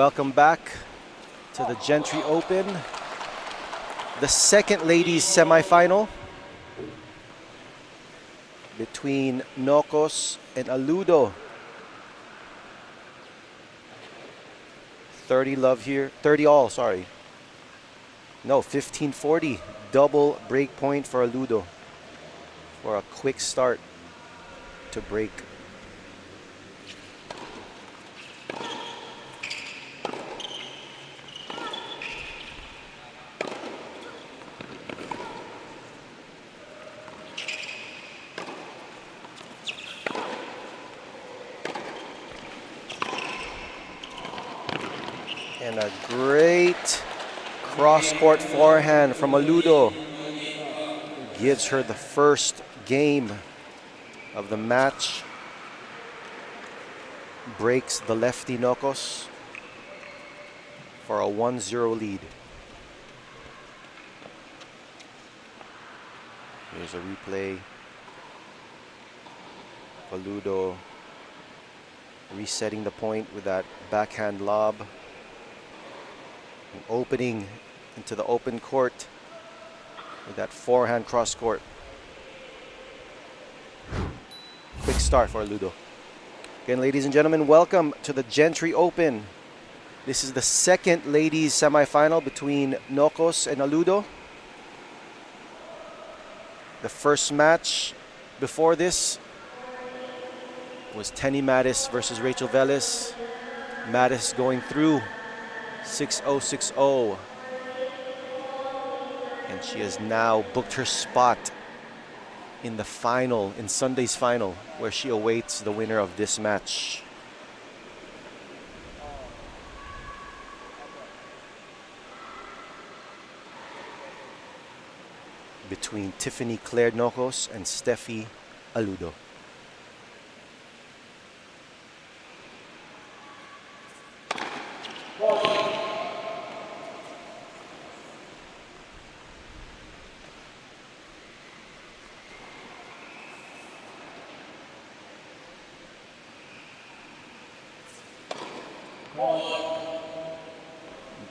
Welcome back to the Gentry Open, the second ladies semifinal between Nocos and Aludo. 30 love here, 30 all, sorry. No, 15-40, double break point for Aludo for a quick start to break. And a great cross-court forehand from Aludo. Gives her the first game of the match. Breaks the lefty Nocos for a 1-0 lead. Here's a replay. Aludo resetting the point with that backhand lob. And opening into the open court with that forehand cross court. Quick start for Aludo. Again, ladies and gentlemen, welcome to the Gentry Open. This is the second ladies semifinal between Nocos and Aludo. The first match before this was Tenny Mattis versus Rachel Velez. Mattis going through 6-0, 6-0. And she has now booked her spot in the final, in Sunday's final, where she awaits the winner of this match. Between Tiffany Nocos and Stefi Aludo.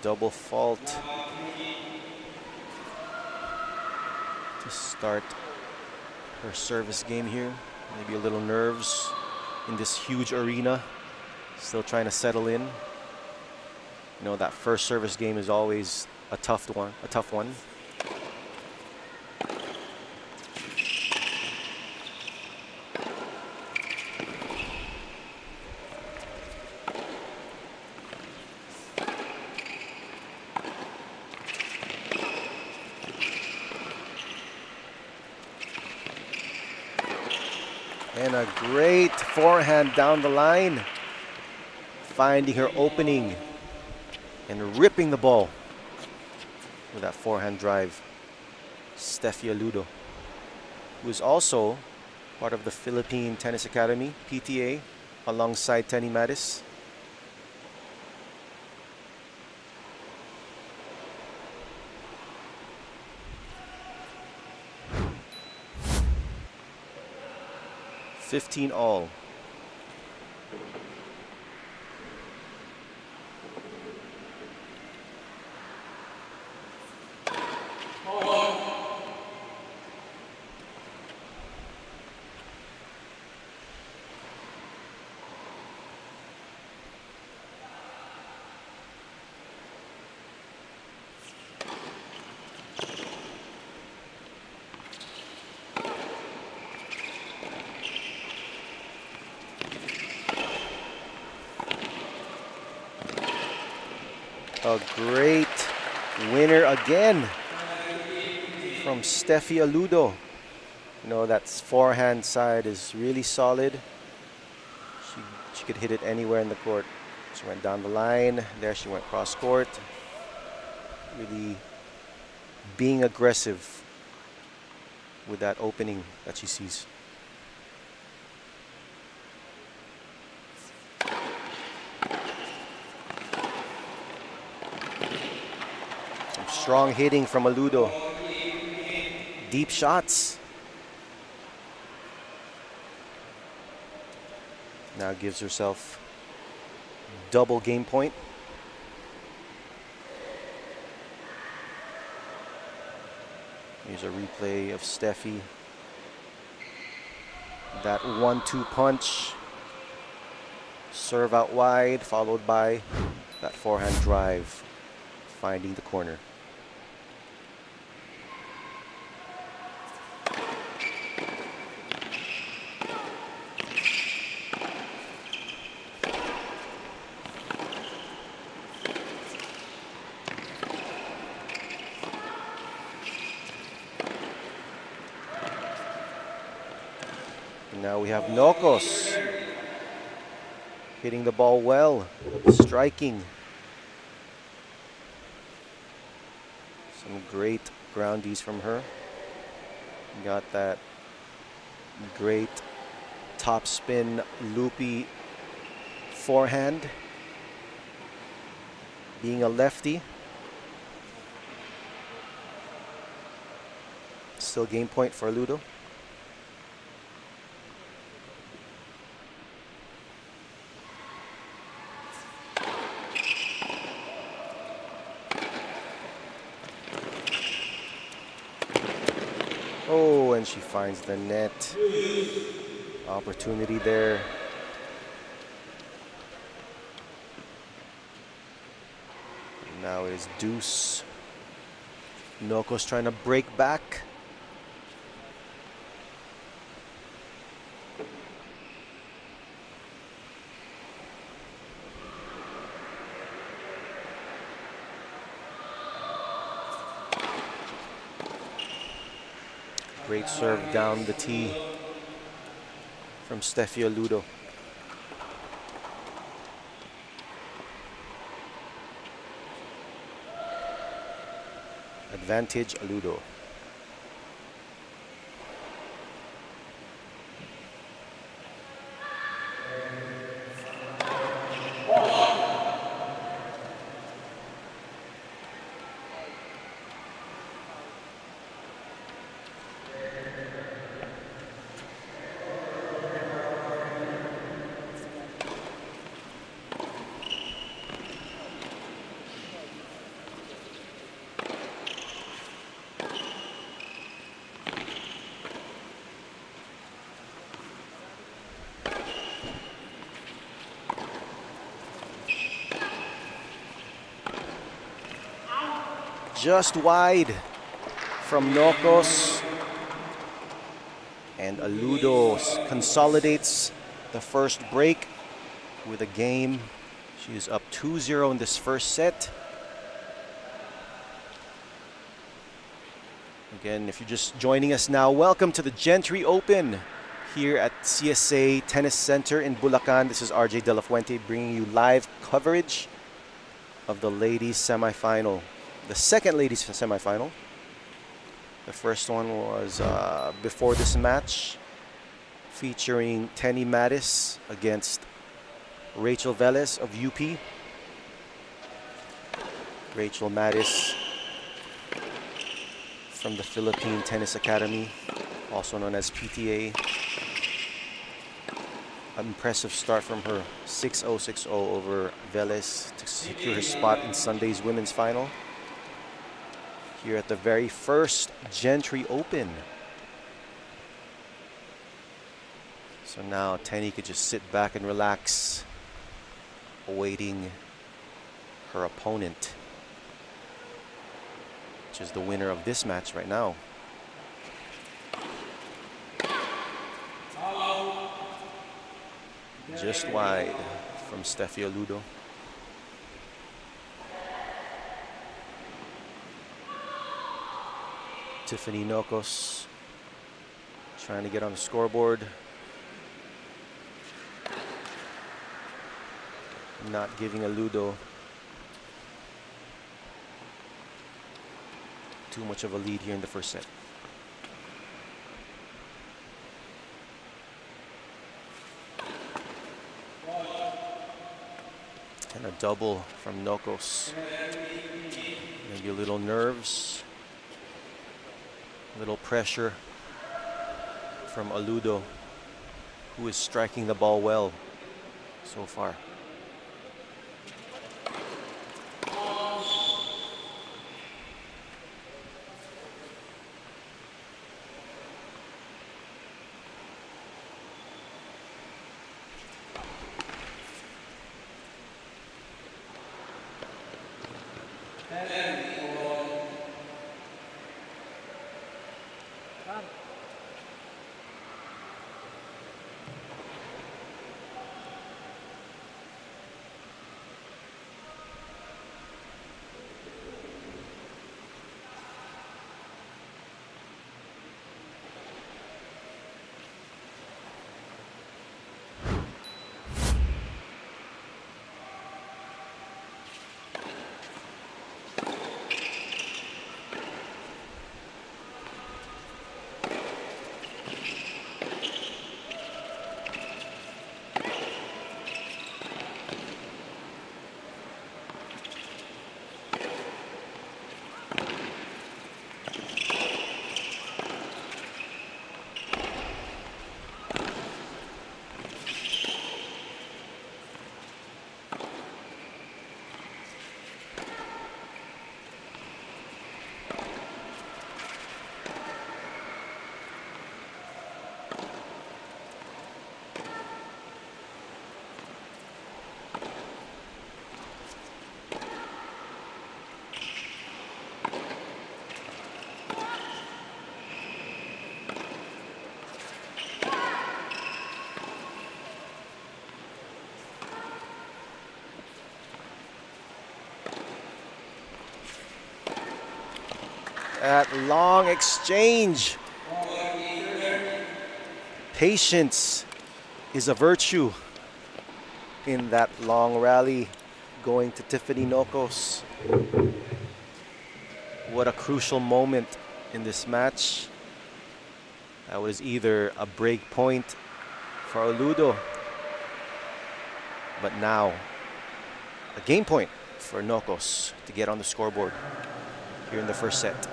Double fault to start her service game here. Maybe a little nerves in this huge arena. Still trying to settle in. You know, that first service game is always a tough one. And a great forehand down the line, finding her opening and ripping the ball with that forehand drive. Stefi Aludo, who is also part of the Philippine Tennis Academy, PTA, alongside Tenny Mattis. $15 all. A great winner again from Stefi Aludo. You know, that forehand side is really solid. She could hit it anywhere in the court. She went down the line. There she went cross court. Really being aggressive with that opening that she sees. Strong hitting from Aludo. Deep shots. Now gives herself double game point. Here's a replay of Stefi. That 1-2 punch. Serve out wide, followed by that forehand drive, finding the corner. Now we have Nocos hitting the ball well, striking. Some great groundies from her. Got that great top spin loopy forehand. Being a lefty. Still game point for Aludo. Oh, and she finds the net. Opportunity there. And now it is deuce. Nocos trying to break back. Great serve down the tee from Stefi Aludo. Advantage Aludo. Just wide from Nocos. And Aludo consolidates the first break with a game. She is up 2-0 in this first set. Again, if you're just joining us now, welcome to the Gentry Open here at CSA Tennis Center in Bulacan. This is RJ De La Fuente bringing you live coverage of the ladies semifinal. The second ladies semifinal. The first one was before this match, featuring Tenny Mattis against Rachel Velez of UP. Rachel Mattis from the Philippine Tennis Academy, also known as PTA. An impressive start from her, 6-0, 6-0 over Velez to secure her spot in Sunday's women's final. Here at the very first Gentry Open. So now Tenny could just sit back and relax, awaiting her opponent, which is the winner of this match right now. Just wide from Stefi Aludo. Tiffany Nocos trying to get on the scoreboard. Not giving Aludo too much of a lead here in the first set. And a double from Nocos. Maybe a little nerves. Little pressure from Aludo, who is striking the ball well so far. That long exchange. Patience is a virtue in that long rally going to Tiffany Nocos. What a crucial moment in this match. That was either a break point for Aludo, but now a game point for Nocos to get on the scoreboard here in the first set.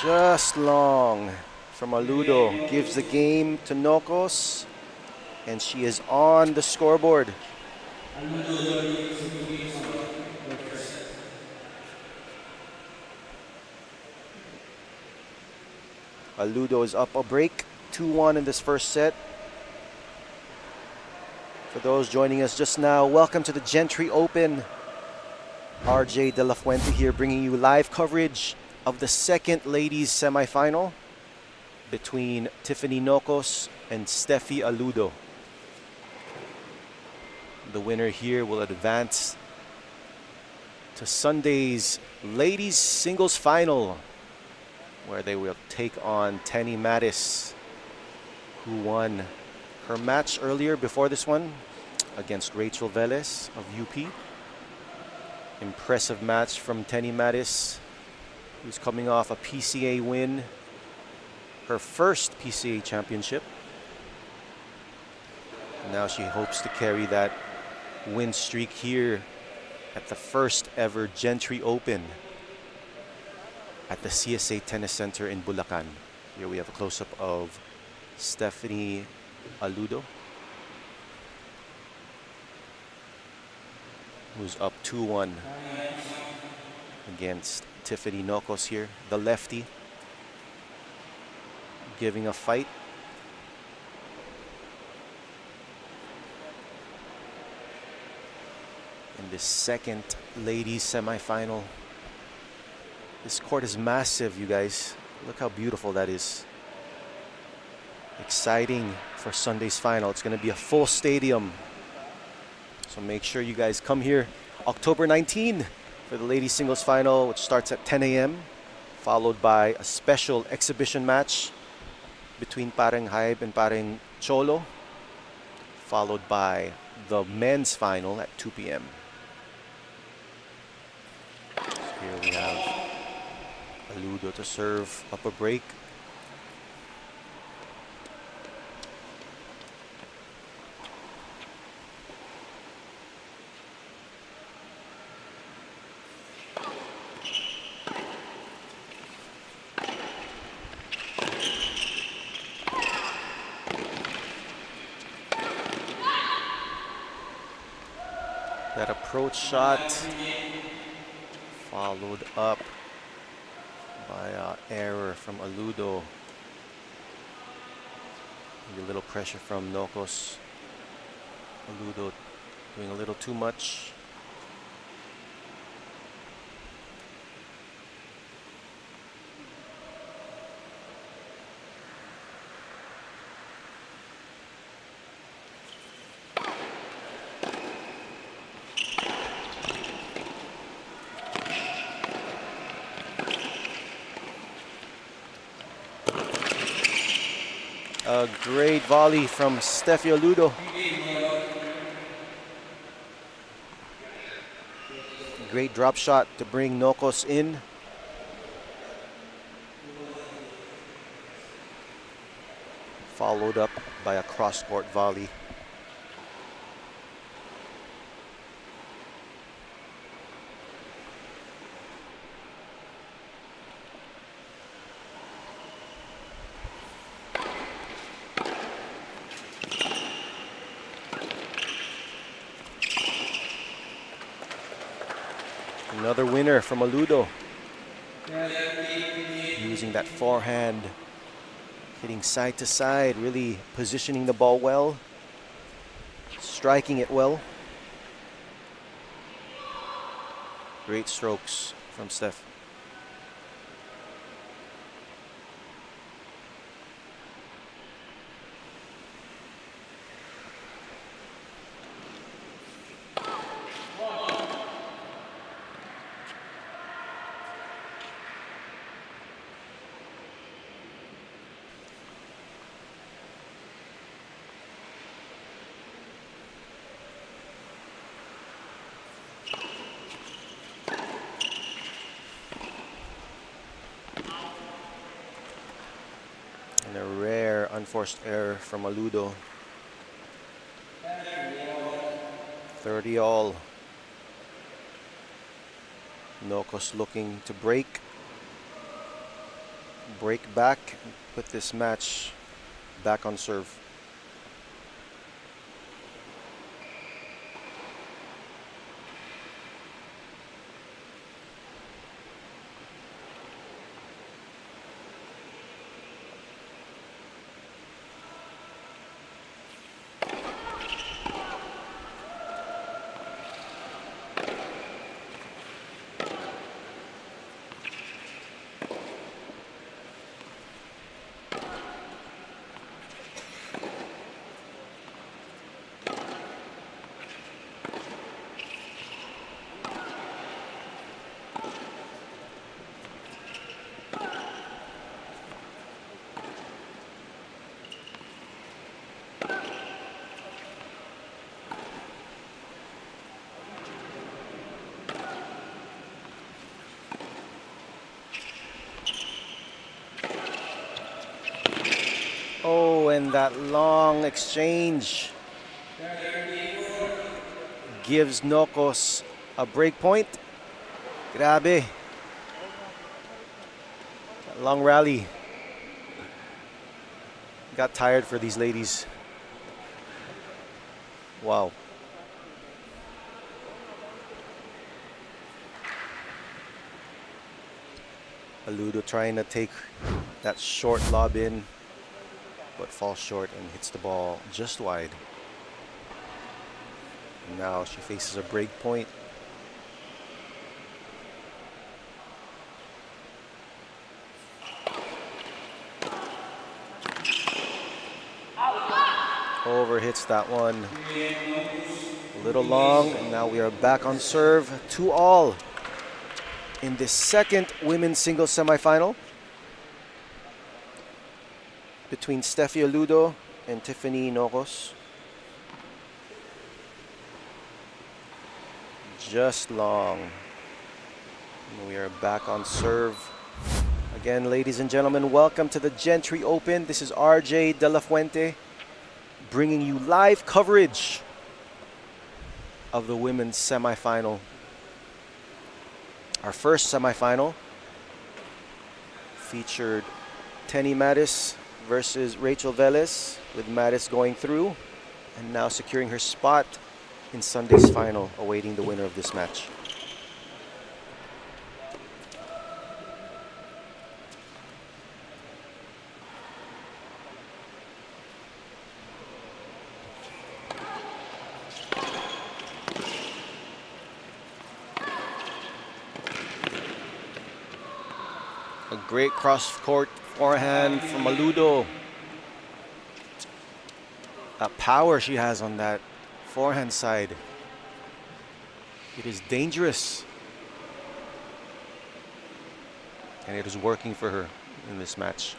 Just long from Aludo, gives the game to Nocos, and she is on the scoreboard. Aludo is up a break, 2-1 in this first set. For those joining us just now, welcome to the Gentry Open. RJ De La Fuente here, bringing you live coverage of the second ladies semifinal between Tiffany Nocos and Stefi Aludo. The winner here will advance to Sunday's ladies singles final, where they will take on Tenny Mattis, who won her match earlier before this one against Rachel Velez of UP. Impressive match from Tenny Mattis, who's coming off a PCA win, her first PCA championship. Now she hopes to carry that win streak here at the first ever Gentry Open at the CSA Tennis Center in Bulacan. Here we have a close-up of Stefi Aludo, who's up 2-1 against Tiffany Nocos here, the lefty, giving a fight. In this second ladies semifinal. This court is massive, you guys. Look how beautiful that is. Exciting for Sunday's final. It's going to be a full stadium. So make sure you guys come here October 19 for the ladies singles final, which starts at 10 a.m., followed by a special exhibition match between Pareng Hybe and Pareng Cholo, followed by the men's final at 2 p.m. So here we have Aludo to serve up a break. That approach shot followed up by error from Aludo. Maybe a little pressure from Nocos. Aludo doing a little too much. A great volley from Stefi Aludo. Great drop shot to bring Nocos in. Followed up by a cross-court volley. Another winner from Aludo. Using that forehand, hitting side to side, really positioning the ball well, striking it well. Great strokes from Steph. And a rare unforced error from Aludo. 30 all. Nocos looking to break back, put this match back on serve. Oh, and that long exchange gives Nocos a break point. Grabe. That long rally. Got tired for these ladies. Wow. Aludo trying to take that short lob in, but falls short and hits the ball just wide. Now she faces a break point. Overhits that one. A little long, and now we are back on serve. 2 all in this second women's singles semifinal between Stefi Aludo and Tiffany Nocos. Just long. And we are back on serve. Again, ladies and gentlemen, welcome to the Gentry Open. This is RJ De La Fuente bringing you live coverage of the women's semifinal. Our first semifinal featured Tenny Mattis versus Rachel Velez, with Mattis going through and now securing her spot in Sunday's final, awaiting the winner of this match. A great cross-court forehand from Aludo. That power she has on that forehand side. It is dangerous. And it is working for her in this match.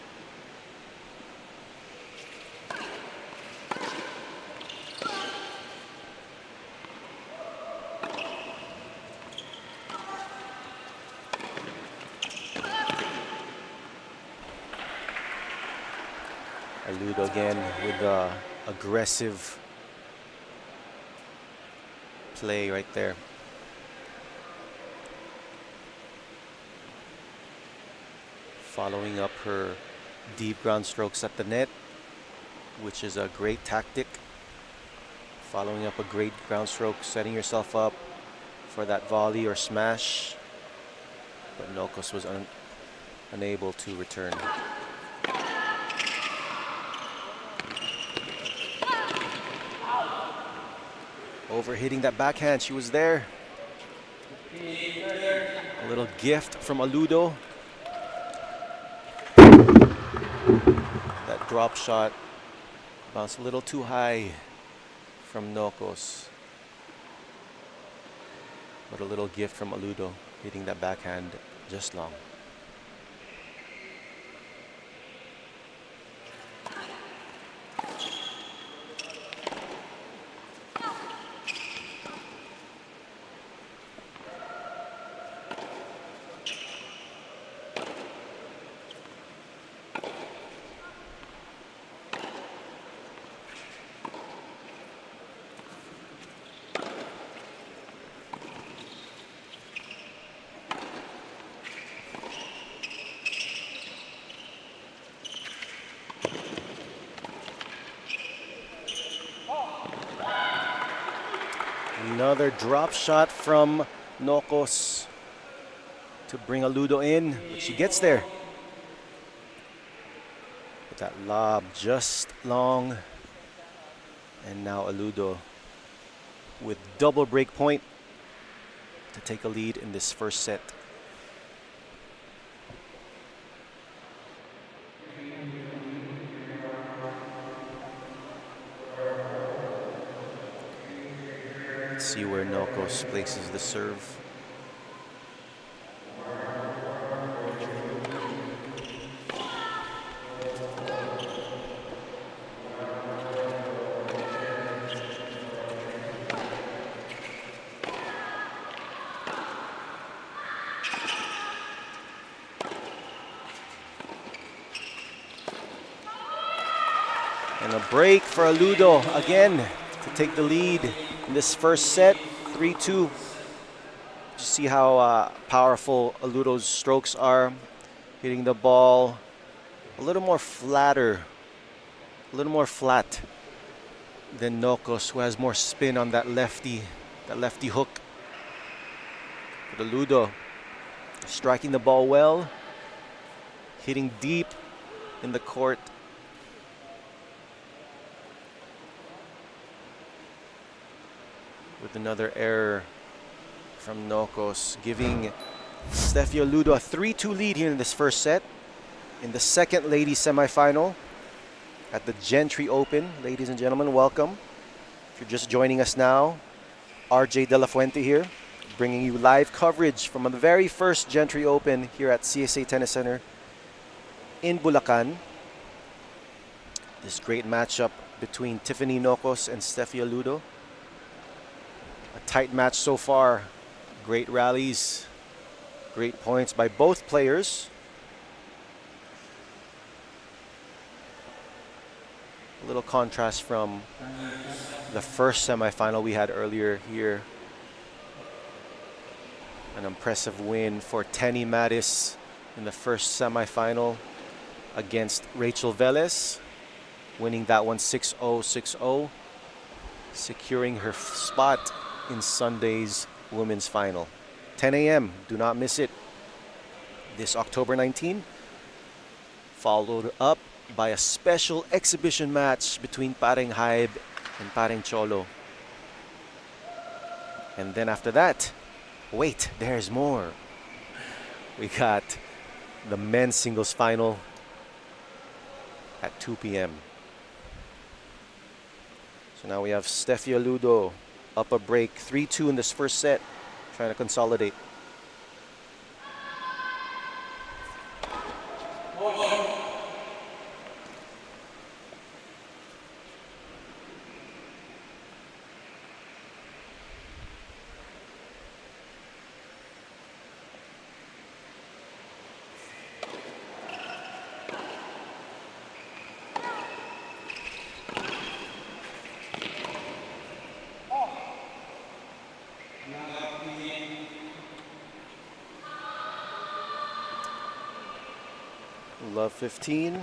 Aludo again with the aggressive play right there. Following up her deep ground strokes at the net, which is a great tactic. Following up a great ground stroke, setting yourself up for that volley or smash. But Nocos was unable to return. Overhitting that backhand, she was there. A little gift from Aludo. That drop shot bounced a little too high from Nocos. But a little gift from Aludo, hitting that backhand just long. Another drop shot from Nocos to bring Aludo in, but she gets there. But that lob just long. And now Aludo with double break point to take a lead in this first set. See where Nocos places the serve. And a break for Aludo again to take the lead in this first set, 3-2. Just see how powerful Aludo's strokes are, hitting the ball a little more flatter, a little more flat than Nocos, who has more spin on that lefty hook. But Aludo striking the ball well, hitting deep in the court. With another error from Nocos, giving Stefi Aludo a 3-2 lead here in this first set. In the second ladies semifinal at the Gentry Open. Ladies and gentlemen, welcome. If you're just joining us now, RJ De La Fuente here, bringing you live coverage from the very first Gentry Open here at CSA Tennis Center in Bulacan. This great matchup between Tiffany Nocos and Stefi Aludo. A tight match so far. Great rallies, great points by both players. A little contrast from the first semifinal we had earlier here. An impressive win for Tenny Mattis in the first semifinal against Rachel Velez, winning that one 6-0, 6-0, securing her spot in Sunday's women's final. 10 a.m., do not miss it. This October 19, followed up by a special exhibition match between Pareng Haib and Pareng Cholo. And then after that, wait, there's more. We got the men's singles final at 2 p.m. So now we have Stefi Aludo up a break, 3-2 in this first set, trying to consolidate. Love 15.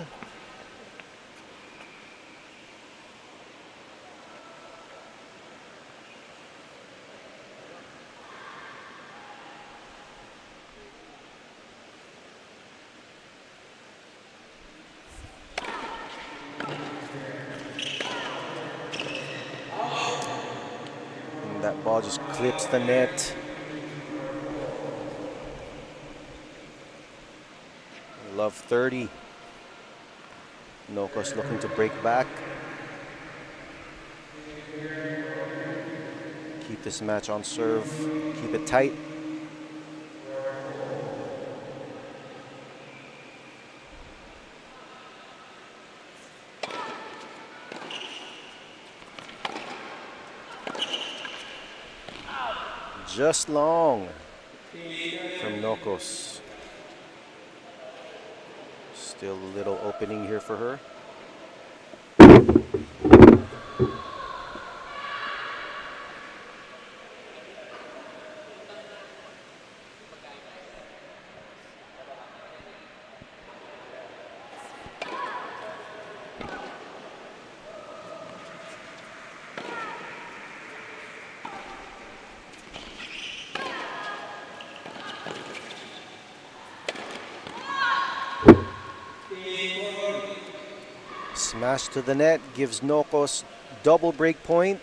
And that ball just clips the net. Love 30. Nocos looking to break back. Keep this match on serve. Keep it tight. Just long from Nocos. Still a little opening here for her. Smash to the net gives Nocos double break point.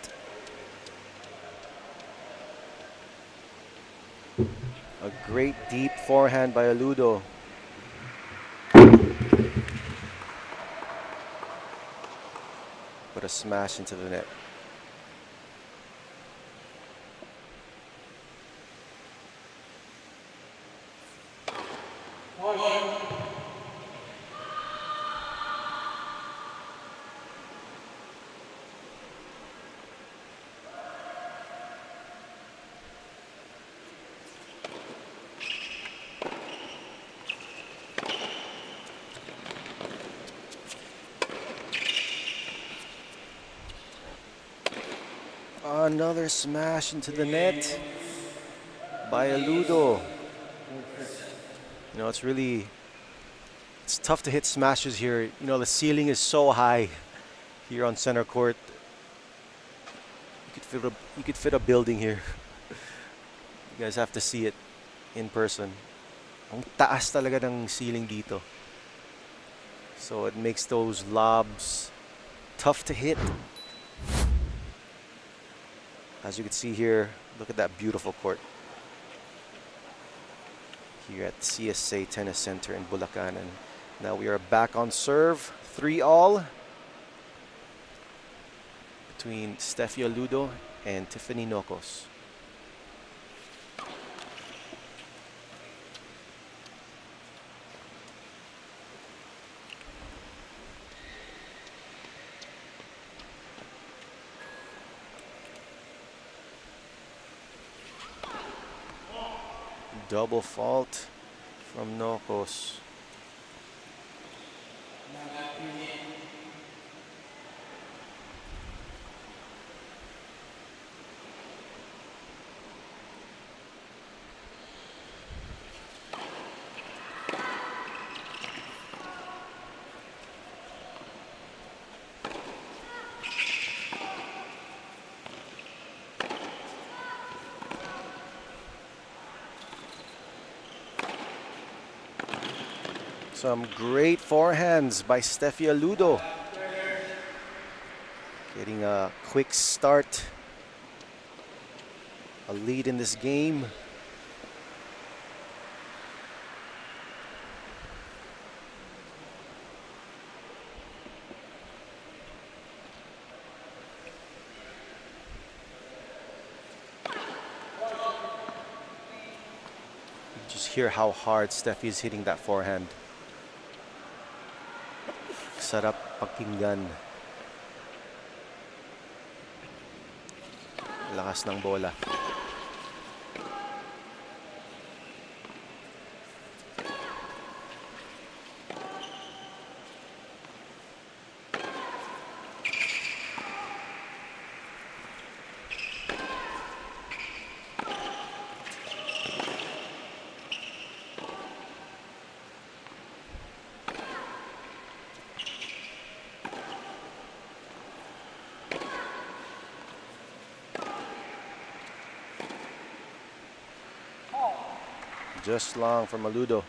A great deep forehand by Aludo. But a smash into the net. Another smash into the net by Aludo. You know, it's tough to hit smashes here. You know, the ceiling is so high here on center court. You could fit a building here. You guys have to see it in person. Ang taas talaga ng ceiling dito. So it makes those lobs tough to hit. As you can see here, look at that beautiful court here at CSA Tennis Center in Bulacan. And now we are back on serve, 3-all between Stefi Aludo and Tiffany Nocos. Double fault from Nocos. Some great forehands by Stefi Aludo. Getting a quick start. A lead in this game. Just hear how hard Stefi is hitting that forehand. Sarap pakinggan. Lakas ng bola. Just long from Aludo.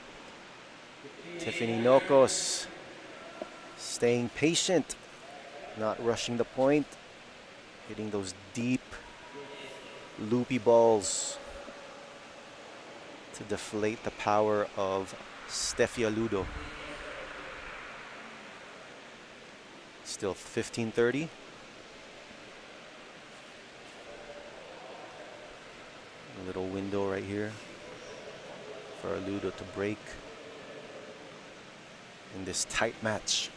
Tiffany Nocos staying patient, not rushing the point, hitting those deep, loopy balls to deflate the power of Stefi Aludo. Still 15-30. A little window right here for Aludo to break in this tight match.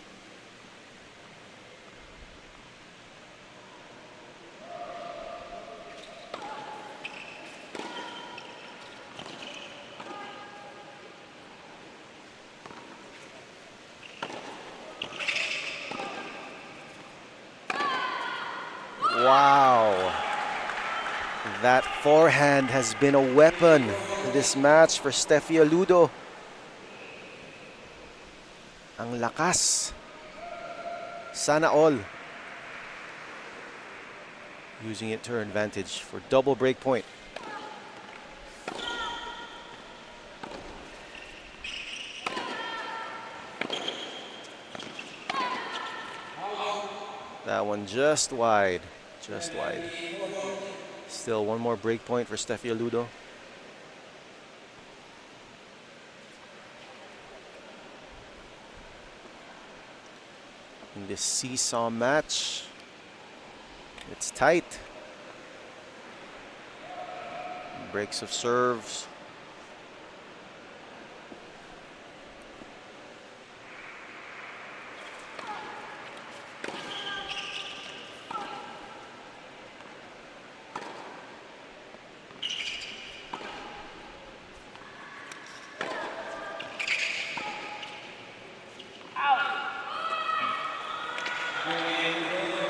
Wow. That forehand has been a weapon in this match for Stefi Aludo. Ang lakas. Sana all. Using it to her advantage for double break point. That one just wide. Just wide. Still one more break point for Stefi Aludo. In this seesaw match, it's tight. Breaks of serves.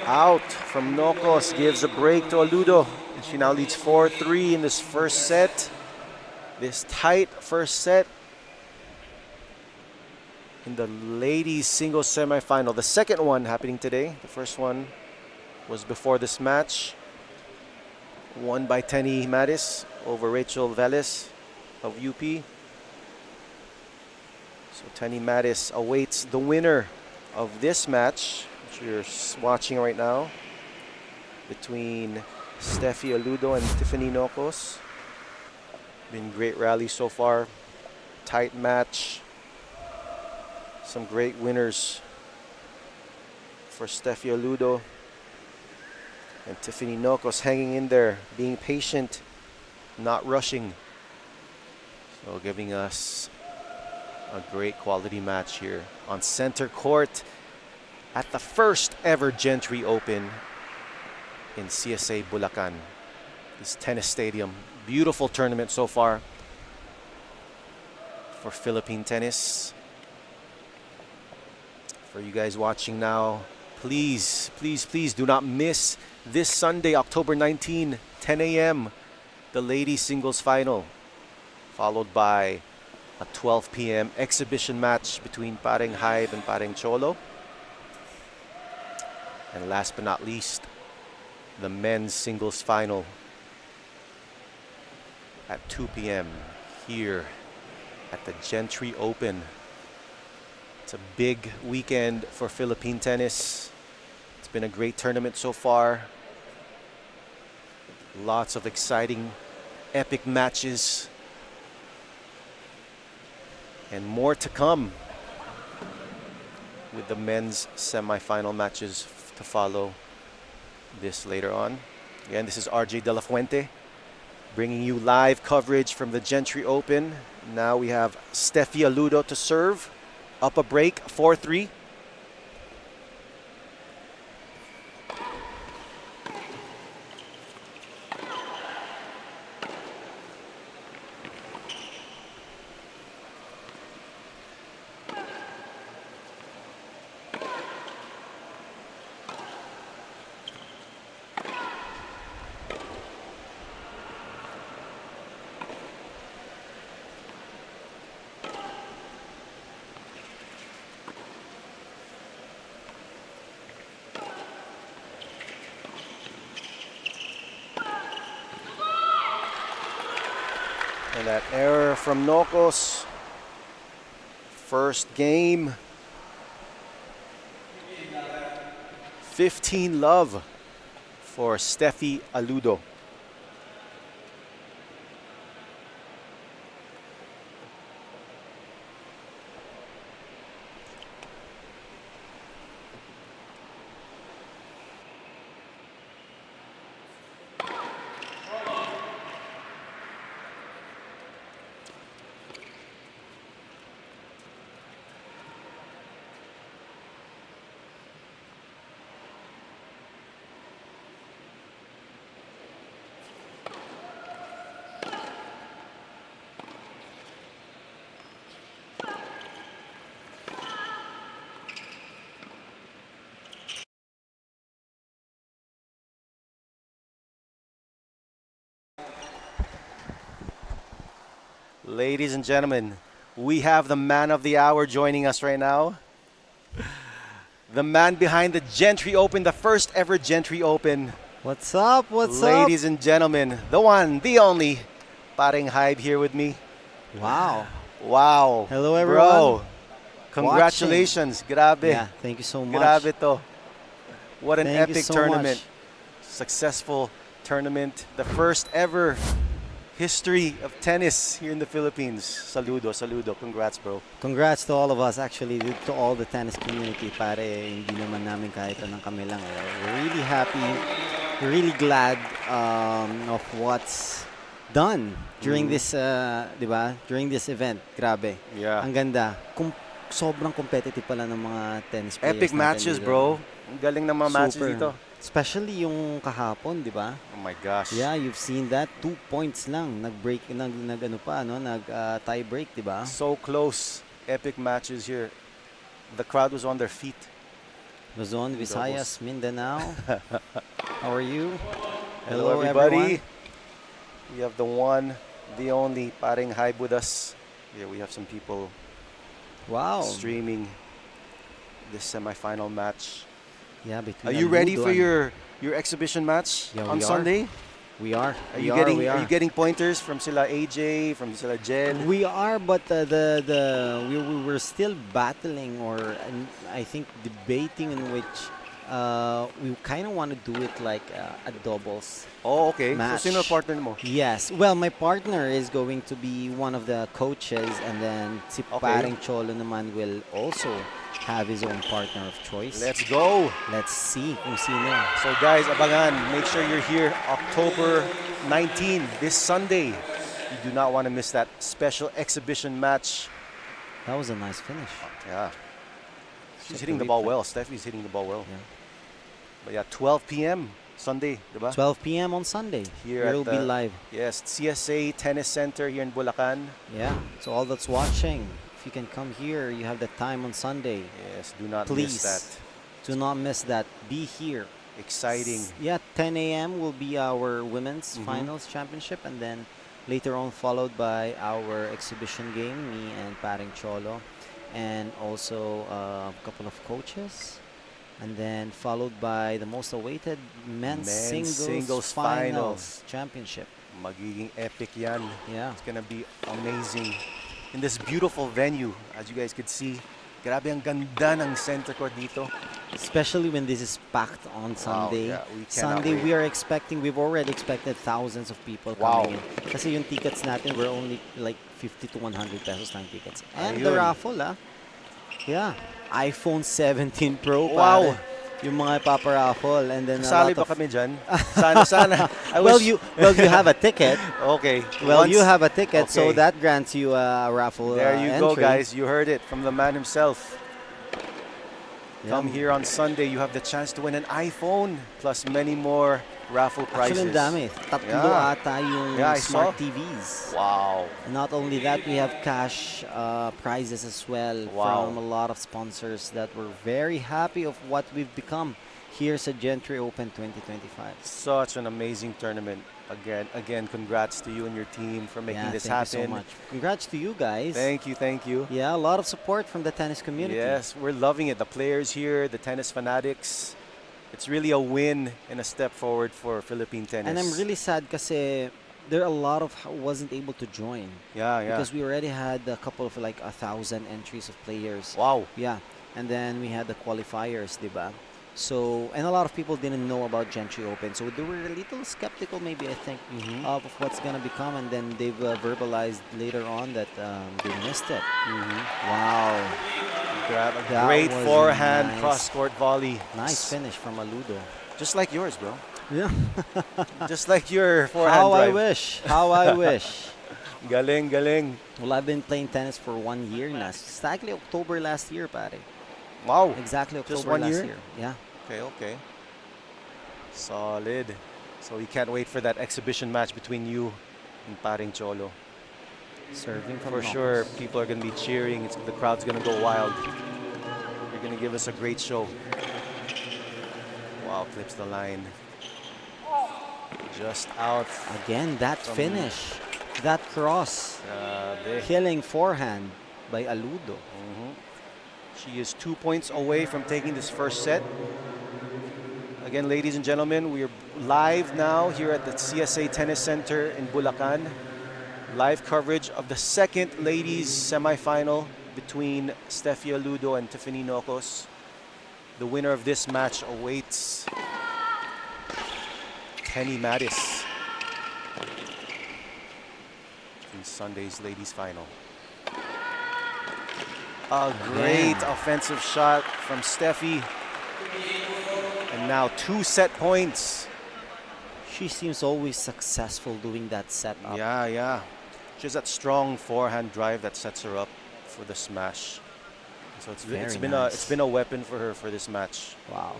Out from Nocos, gives a break to Aludo. And she now leads 4-3 in this first set. This tight first set in the ladies singles semifinal. The second one happening today. The first one was before this match. Won by Tiffany Mattis over Rachel Velez of UP. So Tiffany Mattis awaits the winner of this match, which you're watching right now, between Stefi Aludo and Tiffany Nocos. Been great rally so far. Tight match. Some great winners for Stefi Aludo. And Tiffany Nocos hanging in there, being patient, not rushing. So giving us a great quality match here on center court at the first ever Gentry Open in CSA Bulacan, this tennis stadium. Beautiful tournament so far for Philippine tennis. For you guys watching now, please, please, please do not miss this Sunday, October 19, 10 a.m., the ladies singles final, followed by a 12 p.m. exhibition match between Pareng Hybe and Pareng Cholo. And last but not least, the men's singles final at 2 p.m. here at the Gentry Open It's a big weekend for Philippine tennis. It's been a great tournament so far. Lots of exciting, epic matches. And more to come with the men's semifinal matches to follow this later on. Again, this is RJ De La Fuente bringing you live coverage from the Gentry Open. Now we have Stefi Aludo to serve. Up a break, 4-3. And that error from Nocos. First game. 15-love for Stefi Aludo. Ladies and gentlemen, we have the man of the hour joining us right now. The man behind the Gentry Open, the first ever Gentry Open. What's up? What's up? Ladies and gentlemen, the one, the only, Paring Hybe here with me. Wow. Wow. Hello, everyone. Bro, congratulations. Grabe. Yeah, thank you so much. Grabe to. What an Thank you epic so tournament. much. Successful tournament. The first ever history of tennis here in the Philippines. Saludo, saludo. Congrats, bro. Congrats to all of us, actually, to all the tennis community. Pare, hindi naman namin kahit anong kami lang. We're really happy. We're really glad of what's done during this, di ba? During this event. Grabe. Yeah. Ang ganda. Sobrang competitive pala ng mga tennis players. Epic matches, dito. bro. Ang galing ng mga matches Super. dito. Especially yung kahapon, di ba? Oh my gosh. Yeah, you've seen that. 2 points lang. Nag-break, tie break, di ba? So close. Epic matches here. The crowd was on their feet. Luzon, Visayas, Mindanao. How are you? Hello, everybody. We have the one, the only Paring Hybe with us. Here we have some people streaming this semifinal match. Yeah, are you ready for your exhibition match on Sunday? We are. Are you getting pointers from sila AJ, from sila Jed? We are, but we were still battling, or I think debating in which we kind of want to do it like a doubles. Oh, okay. Match. So sino partner mo? Yes. Well, my partner is going to be one of the coaches, and then si Paring Cholo naman will also have his own partner of choice. Let's go. Let's see kung sino. So guys, abangan. Make sure you're here October 19, this Sunday. You do not want to miss that special exhibition match. That was a nice finish. Yeah. She's hitting the ball well. Stefi's hitting the ball well. Yeah. But yeah, 12 p.m. Sunday, diba? 12 p.m. on Sunday. Here we'll be live. Yes, CSA Tennis Center here in Bulacan. Yeah. So all that's watching, if you can come here, you have the time on Sunday. Yes, do not Please, miss that. Do not miss that. Be here. Exciting. Yeah, 10 a.m. will be our women's finals championship, and then later on followed by our exhibition game, me and Paring Cholo, and also a couple of coaches, and then followed by the most awaited men's singles finals championship. Magiging epic yan. Yeah. It's gonna be amazing in this beautiful venue, as you guys could see. Grabe ang ganda ng center court dito. Especially when this is packed on Sunday. yeah, we cannot Sunday, wait. we've already expected thousands of people Wow. coming in. Kasi yung tickets natin were only like 50 to 100 pesos lang tickets. And the Ayun. raffle, yeah. iPhone 17 Pro, Wow. pare. Yung mga ipaparaffle. And then a Kasali lot ba of... kami dyan? Sana. I well, wish. you have a ticket. Okay. Well, you Once- have a ticket, so okay. that grants you a raffle There you go, entry. guys. You heard it from the man himself. Yeah. Come here on Sunday. You have the chance to win an iPhone plus many more raffle prizes. Actually, ang dami. Tatlo Yeah. ata yung Yeah, I smart saw. TVs. Wow. And not only that, we have cash prizes as well Wow. from a lot of sponsors that were very happy of what we've become here sa Gentry Open 2025. Such an amazing tournament. Again, congrats to you and your team for making this happen. Thank you so much. Congrats to you guys. Thank you. Yeah, a lot of support from the tennis community. Yes, we're loving it. The players here, the tennis fanatics. It's really a win and a step forward for Philippine tennis. And I'm really sad kasi there are a lot of wasn't able to join. Yeah. Because we already had a couple of like 1,000 entries of players. Wow. Yeah, and then we had the qualifiers, diba? So, and a lot of people didn't know about Gentry Open. So they were a little skeptical maybe, I think, of what's going to become. And then they've verbalized later on that they missed it. Wow. Grab a That great was forehand nice. cross-court volley. Nice finish from Aludo. Just like yours, bro. Yeah. Just like your forehand How I drive. wish. How I wish. Galing. Well, I've been playing tennis for 1 year now. It's actually October last year, pare. Wow. Exactly October Just 1 last year? year. Yeah. Okay. Solid. So we can't wait for that exhibition match between you and Paring Cholo. Serving from For Nocos. sure, people are going to be cheering. The crowd's going to go wild. You're going to give us a great show. Wow, clips the line. Just out. Again, that finish. That cross. Killing forehand by Aludo. She is 2 points away from taking this first set. Again, ladies and gentlemen, we are live now here at the CSA Tennis Center in Bulacan. Live coverage of the second ladies semifinal between Stefi Aludo and Tiffany Nocos. The winner of this match awaits Kenny Mattis in Sunday's ladies final. A great offensive shot from Stefi. And now 2 set points. She seems always successful doing that setup. Yeah. She has that strong forehand drive that sets her up for the smash. So it's been a weapon for her for this match. Wow.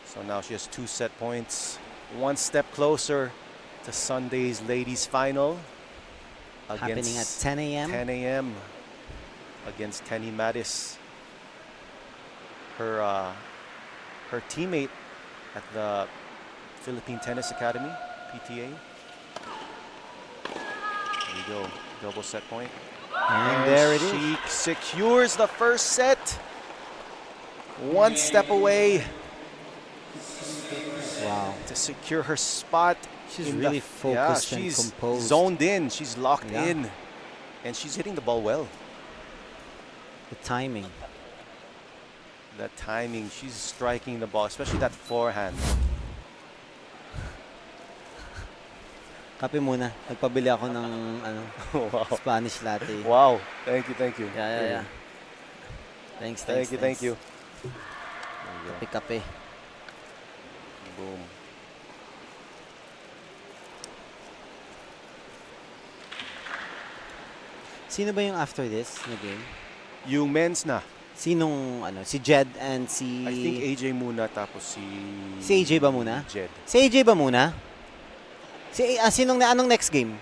So now she has 2 set points. 1 step closer to Sunday's ladies final. Happening at 10 a.m. 10 a.m. against Kenny Mattis. Her teammate at the Philippine Tennis Academy, PTA. There you go, double set point. And there it is. She secures the first set. 1 step away Wow. to secure her spot. She's really focused and she's composed. zoned in. She's locked Yeah. in. And she's hitting the ball well. The timing. That timing, she's striking the ball, especially that forehand. Kape muna. Nagpabili ako ng Wow. Spanish latte. Wow. Thank you. Yeah. Thanks. Thank you. Kape. Boom. Sino ba yung after this na game? Yung men's na. Sinong si Jed and si... I think AJ muna tapos si... Si AJ ba muna? Jed. Si AJ ba muna? Anong next game?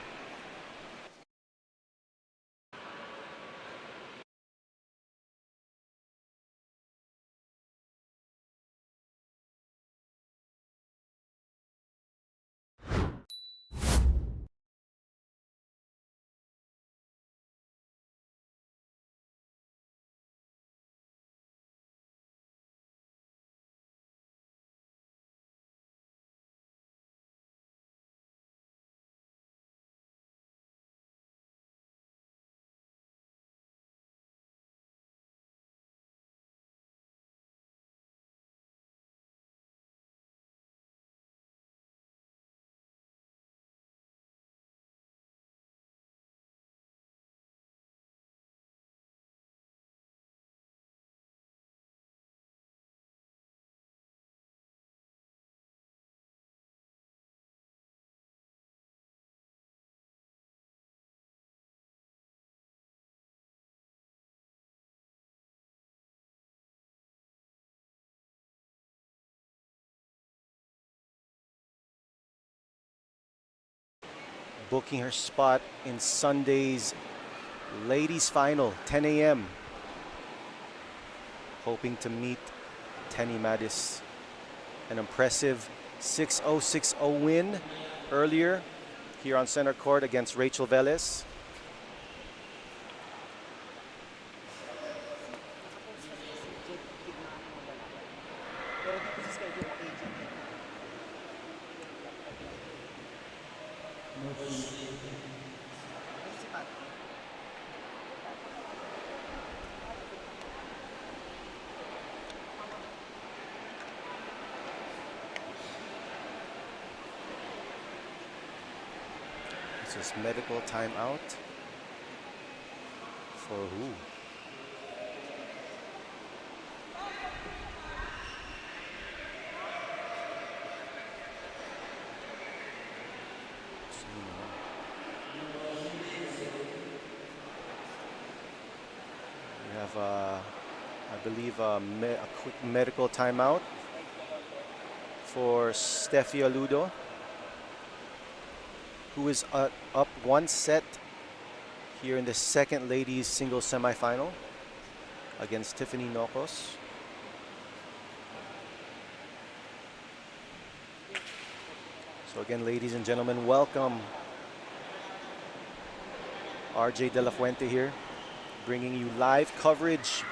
booking her spot in Sunday's ladies final, 10 a.m. Hoping to meet Tenny Madis. An impressive 6-0, 6-0 win earlier here on center court against Rachel Velez. This is medical timeout. For who? We have, I believe, a quick medical timeout for Stefi Aludo, who is up one set here in the second ladies singles semifinal against Tiffany Nocos. So again, ladies and gentlemen, welcome. RJ De La Fuente here, bringing you live coverage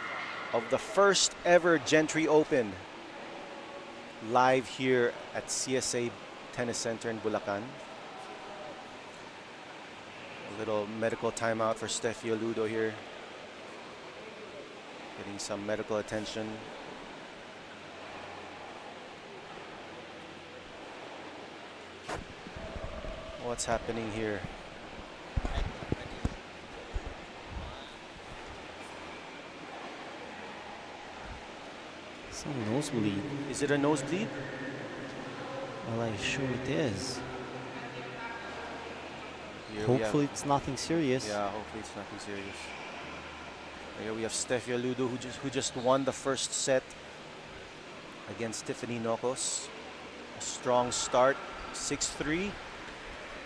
of the first ever Gentry Open, live here at CSA Tennis Center in Bulacan. A little medical timeout for Stefi Aludo here, getting some medical attention. What's happening here? Some nosebleed. Is it a nosebleed? Well, I sure it is. Here Hopefully it's nothing serious. Yeah, hopefully it's nothing serious. Here we have Stefi Aludo, who just won the first set against Tiffany Nocos. A strong start, 6-3.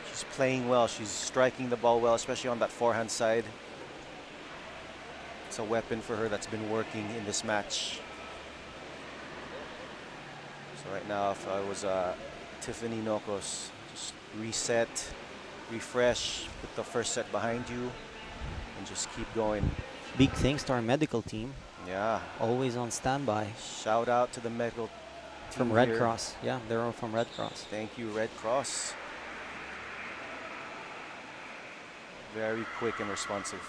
She's playing well. She's striking the ball well, especially on that forehand side. It's a weapon for her that's been working in this match. So right now, if I was Tiffany Nocos, just reset, refresh, put the first set behind you, and just keep going. Big thanks to our medical team. Yeah. Always on standby. Shout out to the medical team from Red here. Cross. Yeah, they're all from Red Cross. Thank you, Red Cross. Very quick and responsive.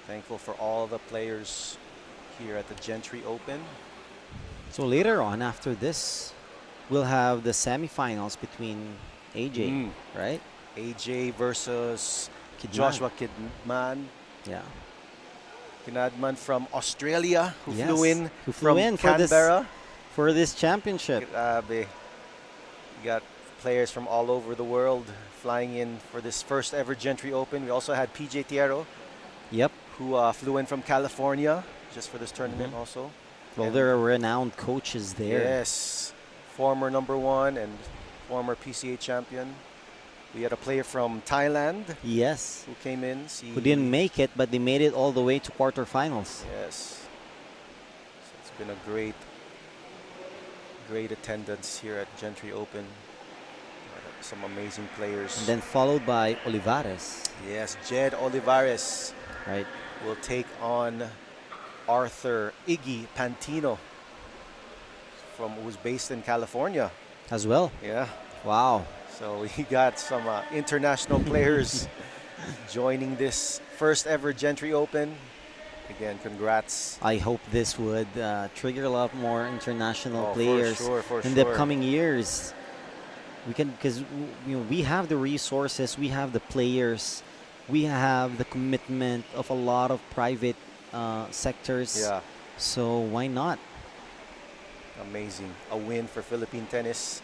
Thankful for all the players here at the Gentry Open. So later on, after this, we'll have the semifinals between AJ, right? AJ versus Kidman. Joshua Kidman. Yeah. Kidman from Australia, who Yes, flew in who flew from in for Canberra. For this championship. Grabe. We got players from all over the world flying in for this first ever Gentry Open. We also had PJ Tiero, Yep. who flew in from California just for this tournament also. Well, And there are renowned coaches there. yes, former #1 and former PCA champion. We had a player from Thailand Yes. who came in. Who didn't make it, but they made it all the way to quarterfinals. Yes. So it's been a great attendance here at Gentry Open. Some amazing players. And then followed by Olivares, Yes, Jed Olivares right? will take on Arthur Iggy Pantino, who's based in California. As well. Yeah. Wow. So we got some international players joining this first ever Gentry Open. Again, congrats. I hope this would trigger a lot more international Oh, players for in sure. the coming years. We can, because we have the resources, we have the players, we have the commitment of a lot of private sectors. Yeah, So why not? amazing. A win for Philippine tennis.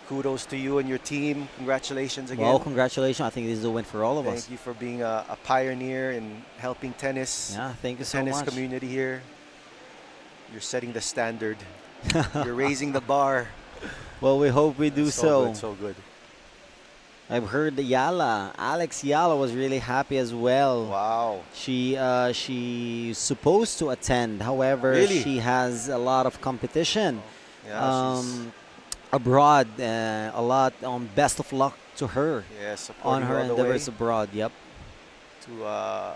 Kudos to you and your team. Congratulations again. Well, congratulations. I think this is a win for all of us. Thank you for being a pioneer in helping tennis. Yeah, thank you so Tennis much. community here. You're setting the standard. You're raising the bar. Well, we hope we do So so. good, so good. I've heard Alex Yala was really happy as well. Wow. She's supposed to attend, however, Really? she has a lot of competition Yeah, she's um, abroad. A lot. Best of luck to her yeah, on supporting her all the way endeavors abroad. Yep. to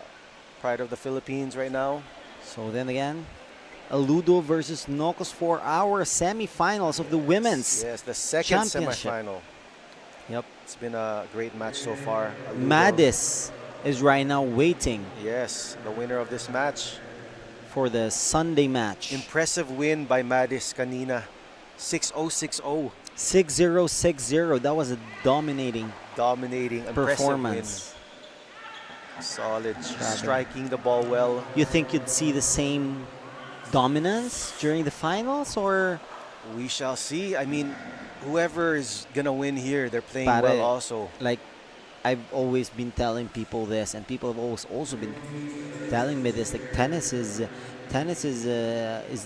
Pride of the Philippines right now. So then again, Aludo versus Nocos for our semifinals of the women's Yes, the second championship. semifinal. Yep. It's been a great match so far. Aludo, Madis is right now waiting yes, the winner of this match. for the Sunday match. Impressive win by Madis kanina. 6-0, 6-0. 6-0, 6-0. That was a dominating Dominating, impressive performance. win. Solid, Grabe. striking the ball well. You think you'd see the same dominance during the finals, or We shall see. I mean, whoever is gonna win here, they're playing Pare, well also. like I've always been telling people this, and people have always also been telling me this. Like tennis is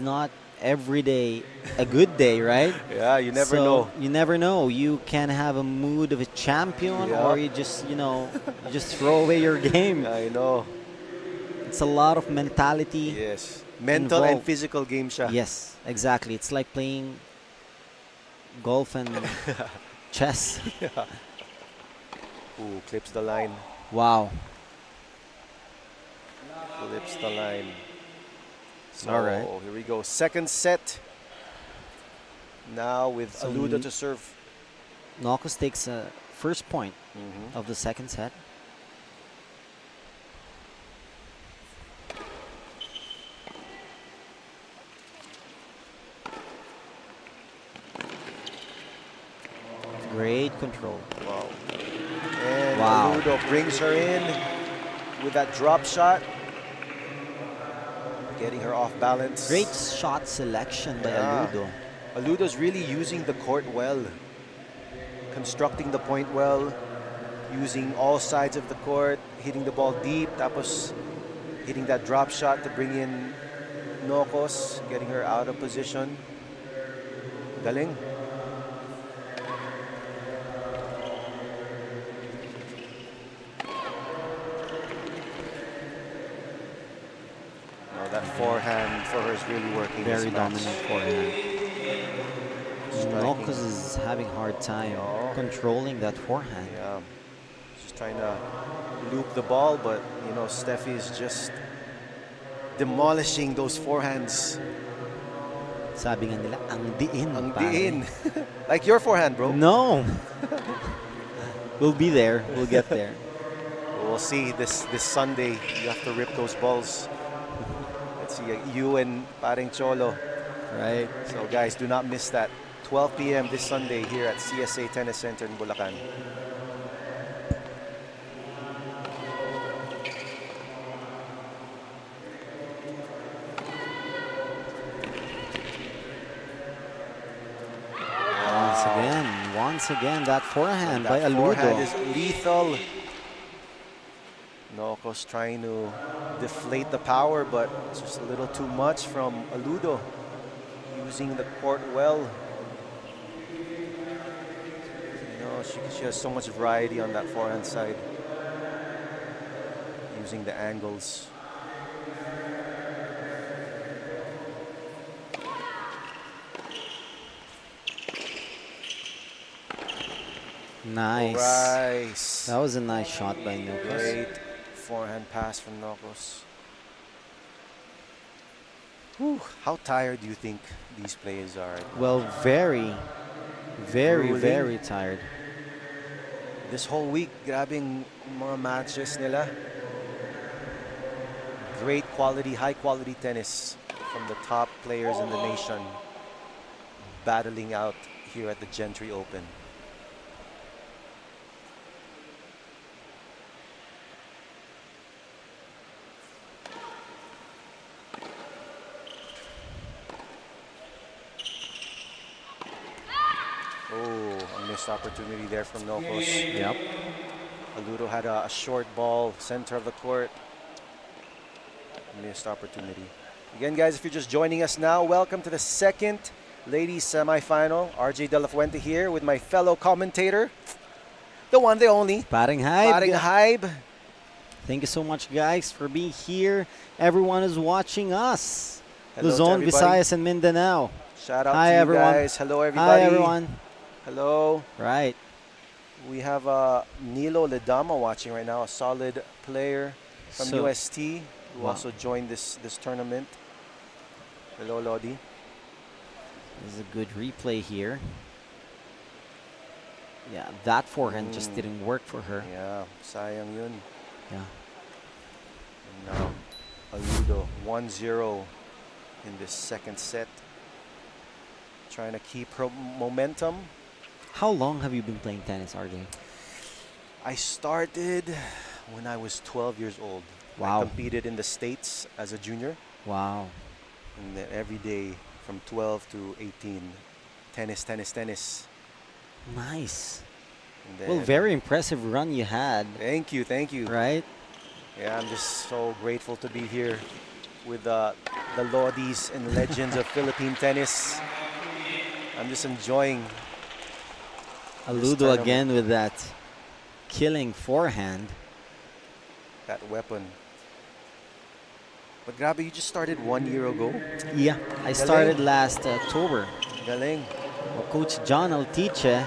not every day a good day, right? Yeah, you never So know. you never know. You can have a mood of a champion, or Yup. you just you just throw away your game. I know. It's a lot of mentality. Yes. Mental and Involved. physical game siya. Yes, exactly. It's like playing golf and chess. Ooh, clips the line. Wow. Clips the line. So, All right. here we go. Second set. Now with So Aludo to serve. Nocos takes first point Mhm. of the second set. Great control. Wow. And Wow. Aludo brings her in with that drop shot. Getting her off balance. Great shot selection by Yeah. Aludo. Aludo's really using the court well. Constructing the point well. Using all sides of the court. Hitting the ball deep. Tapos hitting that drop shot to bring in Nocos. Getting her out of position. Galing. Now that forehand for her is really working Very this match. dominant forehand. Striking. Nocos is having hard time Yeah. controlling that forehand. Yeah. Just trying to loop the ball, but you know, Stefi is just demolishing those forehands. Sabi nga nila, ang diin. Ang pare. diin. Like your forehand, bro. No. We'll be there. We'll get there. We'll see this Sunday. You have to rip those balls. Let's see, you and Paring Cholo. Right. So guys, do not miss that. 12 p.m. this Sunday here at CSA Tennis Center in Bulacan. Once again, that forehand by That Aludo. forehand is lethal. Nocos trying to deflate the power, but it's just a little too much from Aludo. Using the court well. You know, she has so much variety on that forehand side. Using the angles. Nice. Nice. That was a nice shot by Nocos. Great forehand pass from Nocos. Whew, how tired do you think these players are? Well, very, Grueling. very tired. This whole week, grabbing mga matches nila. Great quality, high quality tennis from the top players in the nation battling out here at the Gentry Open. Oh, a missed opportunity there from Nocos. Yep. Aludo had a short ball, center of the court. Missed opportunity. Again, guys, if you're just joining us now, welcome to the second Ladies semifinal. RJ De La Fuente here with my fellow commentator, the one, the only, Paring Hybe. Paring Hybe. Thank you so much, guys, for being here. Everyone is watching us. Hello to Luzon, everybody. Visayas, and Mindanao. Shout out Hi, to you everyone. guys. Hello, everybody. Hi, everyone. Hello. Right. We have Nilo Ledama watching right now, a solid player from UST who also joined this tournament. Hello, Lodi. This is a good replay here. Yeah, that forehand just didn't work for her. Yeah, sayang yun. Yeah. And now, Aludo, 1-0 in this second set. Trying to keep her momentum. How long have you been playing tennis, RJ? I started when I was 12 years old. Wow. I competed in the States as a junior. Wow. And then every day from 12 to 18, tennis, tennis, tennis. Nice. And then, Well, very impressive run you had. Thank you, thank you. Right? Yeah, I'm just so grateful to be here with the Lodis and legends of Philippine tennis. I'm just enjoying Aludo again with that killing forehand. That weapon. But grabe, you just started 1 year ago? Yeah, I started last October. Galing. Well, Coach John Altiche.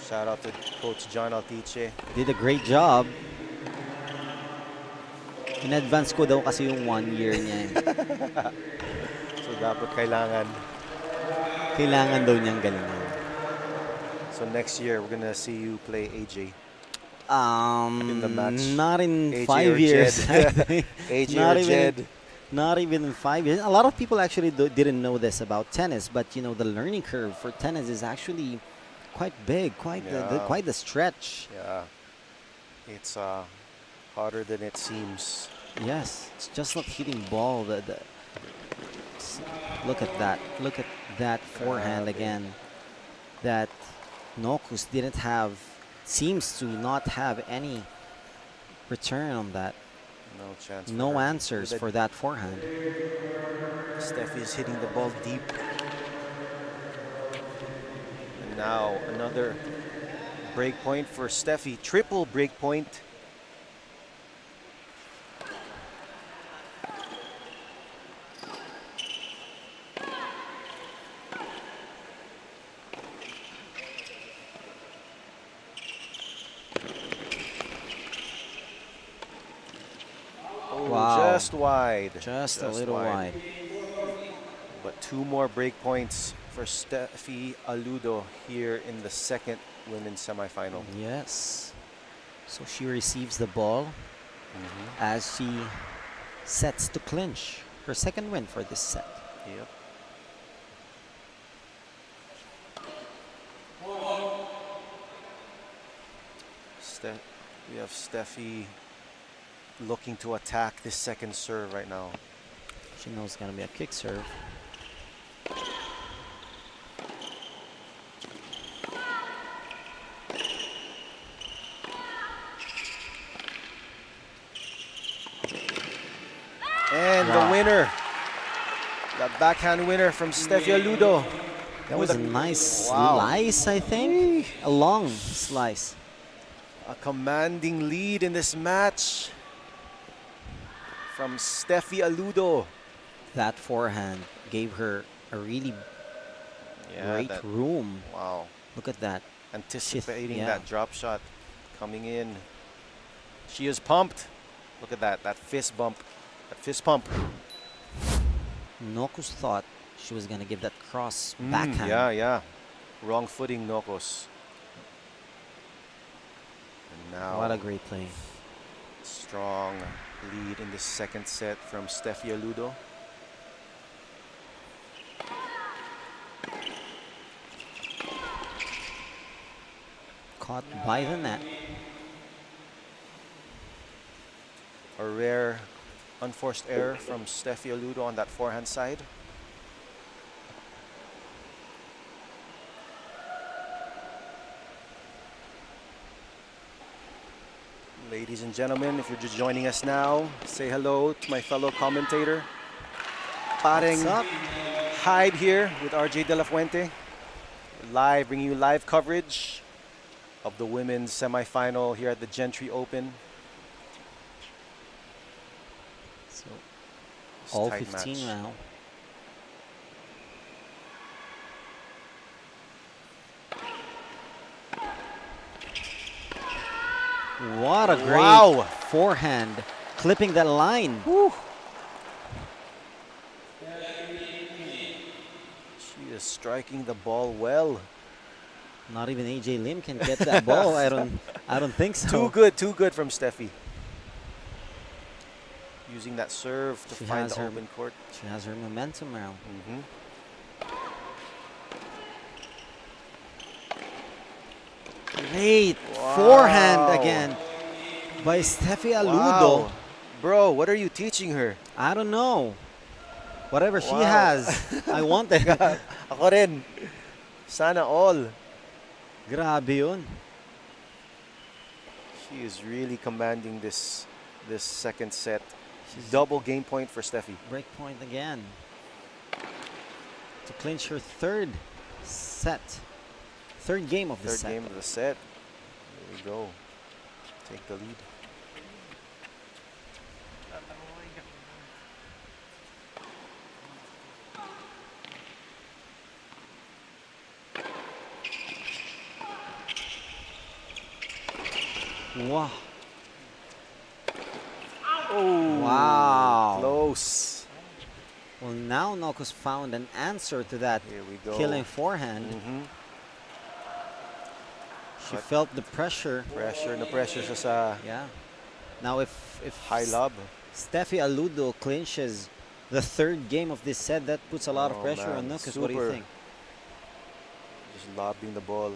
Shout out to Coach John Altiche. Did a great job. In advance ko daw kasi yung 1 year niya. So dapat kailangan daw niyang galingan. So next year we're gonna see you play AJ. In the match. Not in AJ 5 years. AJ Not or even Jed. Not even in 5 years. A lot of people actually didn't know this about tennis, but you know the learning curve for tennis is actually quite big, quite the stretch. Yeah, it's harder than it seems. Yes, it's just not hitting ball. Look at that. Look at that forehand again. That Nocos didn't have, seems to not have any return on that. No chance. No answers for that forehand. Stefi is hitting the ball deep. And now another break point for Stefi. Triple break point. Wow. Just wide. Just a little wide. But 2 more break points for Stefi Aludo here in the second women's semifinal. Yes. So she receives the ball as she sets to clinch. Her second win for this set. Yep. We have Stefi looking to attack this second serve right now. She knows it's going to be a kick serve. And the winner, the backhand winner from Stefi Aludo. That was a nice slice, I think. A long slice. A commanding lead in this match from Stefi Aludo. That forehand gave her a really great room. Wow. Look at that. Anticipating that drop shot coming in. She is pumped. Look at that fist bump, that fist pump. Nocos thought she was going to give that cross backhand. Yeah. Wrong footing, Nocos. And now, what a great play. Strong lead in the second set from Stefi Aludo. Caught by the net. A rare unforced error from Stefi Aludo on that forehand side. Ladies and gentlemen, if you're just joining us now, say hello to my fellow commentator, Paring Hyde here with RJ De La Fuente. Live, bringing you live coverage of the women's semifinal here at the Gentry Open. So It's all tight 15 match. now. What a great Wow. forehand, clipping that line. Whew. She is striking the ball well. Not even AJ Lim can get that ball. I don't think so. Too good from Stefi. Using that serve to She find has the her- open court. She has her momentum now. Mm-hmm. Great Wow. forehand again by Stefi Aludo. Wow. Bro, what are you teaching her? I don't know. Whatever she Wow. has, I want it. Ako rin. Sana all. Grabe yun. She is really commanding this second set. She's- Double game point for Stefi. Break point again. To clinch her third set. Third game of the Third set. game of the set. There we go. Take the lead. Wow. Oh, Wow. close. Well, now Nocos found an answer to that Here we go. killing forehand. Mhm. She But- felt the pressure. Pressure, no pressure siya sa Yeah. Now if high lob. Stefi Aludo clinches the third game of this set, that puts a lot of Oh, pressure man. on Nocos. What do you Super. think? Just lobbing the ball.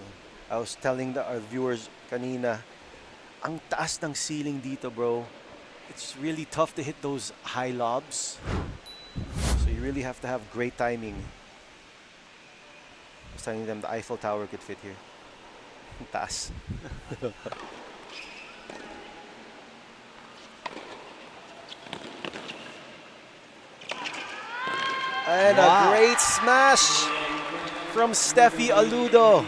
I was telling our viewers kanina, ang taas ng ceiling dito, bro. It's really tough to hit those high lobs. So you really have to have great timing. I was telling them the Eiffel Tower could fit here. Ang taas. And Wow. a great smash from Stefi Aludo,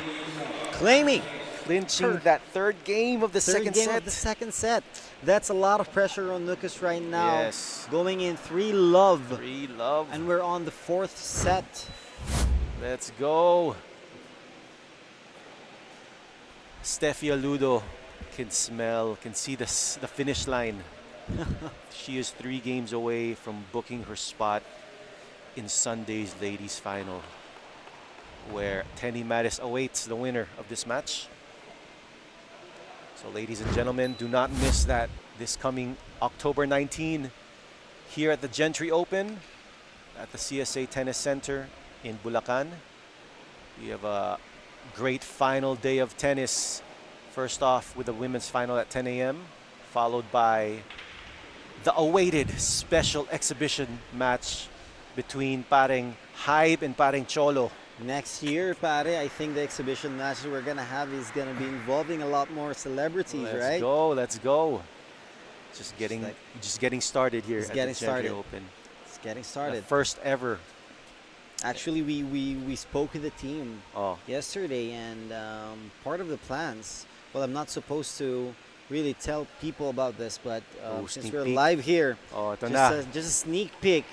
Claiming clinching Her that third game of the third second game set. of the second set. That's a lot of pressure on Nocos right now. Yes. Going in 3-love. 3-love. And we're on the fourth set. Let's go. Stefi Aludo can see the finish line. She is 3 games away from booking her spot in Sunday's ladies final, where Tenny Mattis awaits the winner of this match. So ladies and gentlemen, do not miss that this coming October 19 here at the Gentry Open at the CSA Tennis Center in Bulacan. We have a great final day of tennis. First off with the women's final at 10 a.m., followed by the awaited special exhibition match between Pareng Hybe and Pareng Cholo. Next year, Pare, I think the exhibition matches we're gonna have is gonna be involving a lot more celebrities, right? Let's go. Just getting started here Just at getting the Gentry started. Open. It's getting The started. first ever. Actually, we spoke with the team Oh, yesterday, and part of the plans. Well, I'm not supposed to really tell people about this, but since sneak we're peek. live here, oh, ito na. just a sneak peek.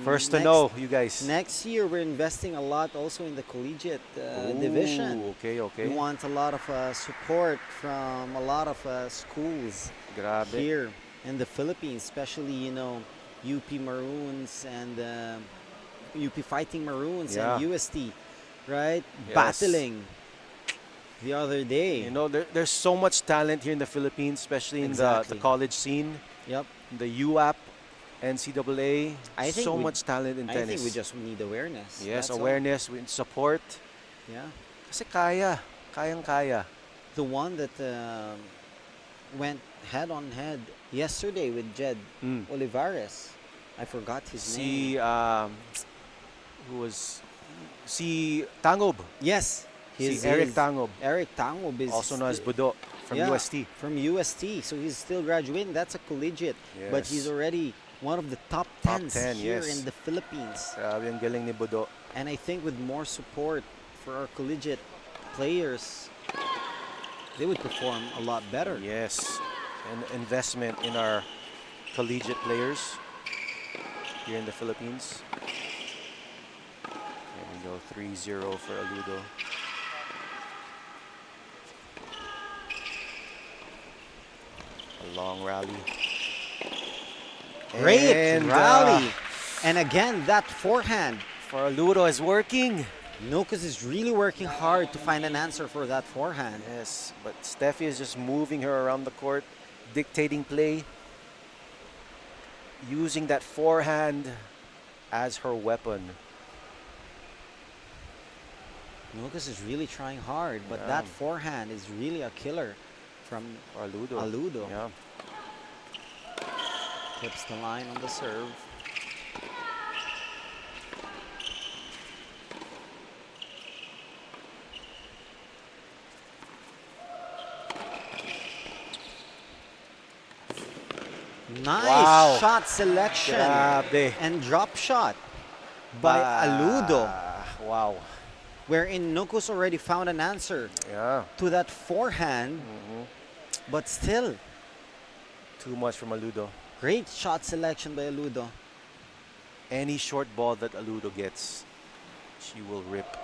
First to next- know, you guys. Next year, we're investing a lot also in the collegiate division. Ooh, okay, okay. We want a lot of support from a lot of schools Grabe. here in the Philippines, especially UP Maroons and UP Fighting Maroons Yeah. and UST, right? Yes. Battling the other day. You know, there's so much talent here in the Philippines, especially in the Exactly. college scene, Yep. the UAP, NCAA. I think so we- much talent in I tennis. think we just need awareness. Yes, That's all. awareness, with support. Yeah. Kasi kayang-kaya. The one that went head on head yesterday with Jed Mm. Olivares. I forgot his name. Si, who was, si Tangob. Yes. Si Eric Tangob, Eric Tangob is also known as Budo from yeah, UST. From UST. So he's still graduating. That's a collegiate. But he's Yes. already one of the top Top 10s 10, here yes. in the Philippines. Grabe ang galing ni Budo. And I think with more support for our collegiate players, they would perform a lot better. Yes, and investment in our collegiate players here in the Philippines. There we go, 3-0 for Aludo. A long rally. Great And, rally. And again, that forehand. For Aludo is working. Nocos is really working hard to find an answer for that forehand. Yes, but Stefi is just moving her around the court, dictating play, using that forehand as her weapon. Nocos is really trying hard, but Yeah. that forehand is really a killer from For Aludo. Aludo. Yeah. Clips the line on the serve. Nice Wow. shot selection Grabe. and drop shot by Aludo, Wow. wherein Nocos already found an answer Yeah. to that forehand, but still, Too much from Aludo. great shot selection by Aludo. Any short ball that Aludo gets, she will rip.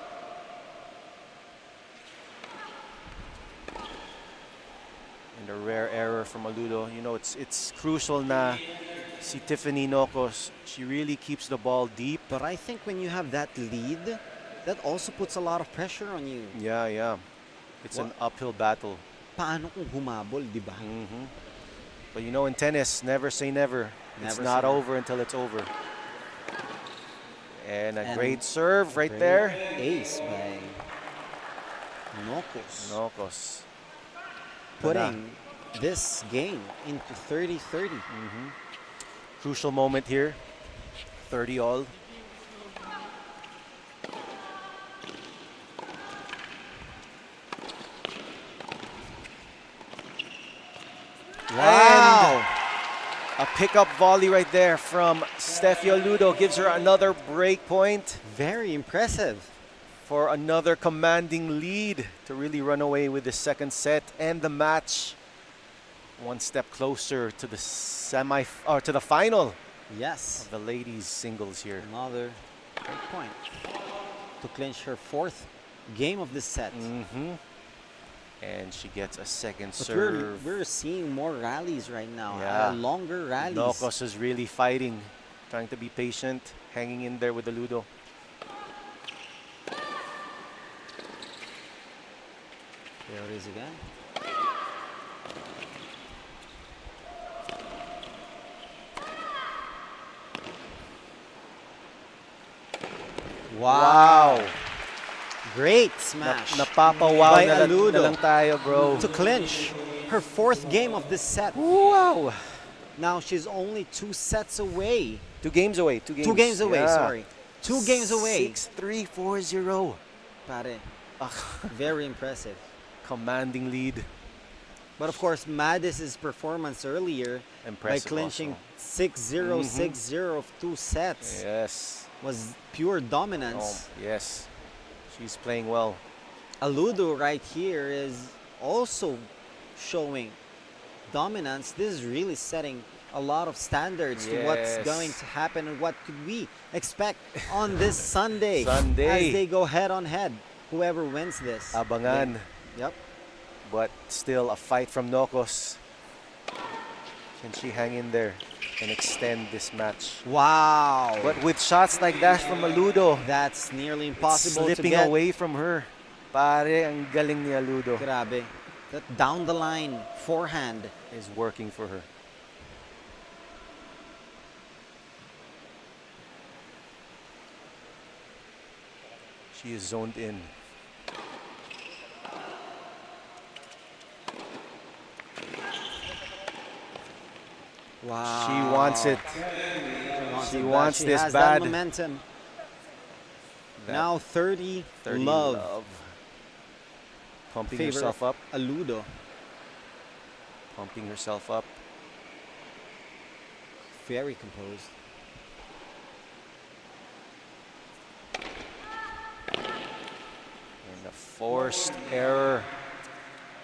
And a rare error from Aludo. You know, it's crucial na si Tiffany Nocos, she really keeps the ball deep. But I think when you have that lead, that also puts a lot of pressure on you. Yeah, yeah. It's an uphill battle. Paano kung humabol, di ba? But you know, in tennis, never say never. It's Never not say never. over until it's over. And a And great serve right Great there. Ace by Nocos. Nocos. Putting this game into 30-30. Crucial moment here. 30 all. Wow! A pickup volley right there from Stefi Aludo gives her another break point Very impressive. for another commanding lead to really run away with the second set and the match. One step closer to the to the final Yes. of the ladies singles here. Another break point to clinch her fourth game of this set. And she gets a second But serve. we're seeing more rallies right now. Yeah. Longer rallies. Nocos is really fighting, trying to be patient, hanging in there with Aludo. There it is again. Wow! Great smash Napapawaw by na Aludo lang tayo, bro. to clinch her fourth game of this set. Wow! Now she's only 2 sets away. 2 games away. 2 games. 2 games away, Yeah. sorry. 2 games away. 6-3, 4-0. Pare, very impressive. Commanding lead. But of course, Madis's performance earlier Impressive by clinching also. 6-0, 6-0 of 2 sets Yes. was pure dominance. Yes. She's playing well. Aludo right here is also showing dominance. This is really setting a lot of standards to what's Yes. going to happen and what could we expect on this Sunday. Sunday. As they go head on head, whoever wins this. Abangan. Yep. But still a fight from Nocos. Can she hang in there and extend this match? Wow. But with shots like that from Aludo, That's nearly impossible to slipping get. away from her. Pare, ang galing ni Aludo. Grabe. That down the line forehand. Is working for her. She is zoned in. Wow. She wants it. She wants She this has bad. that momentum. That Now 30, 30 love. Pumping Favor herself up. Aludo. Pumping herself up. very composed. And a forced error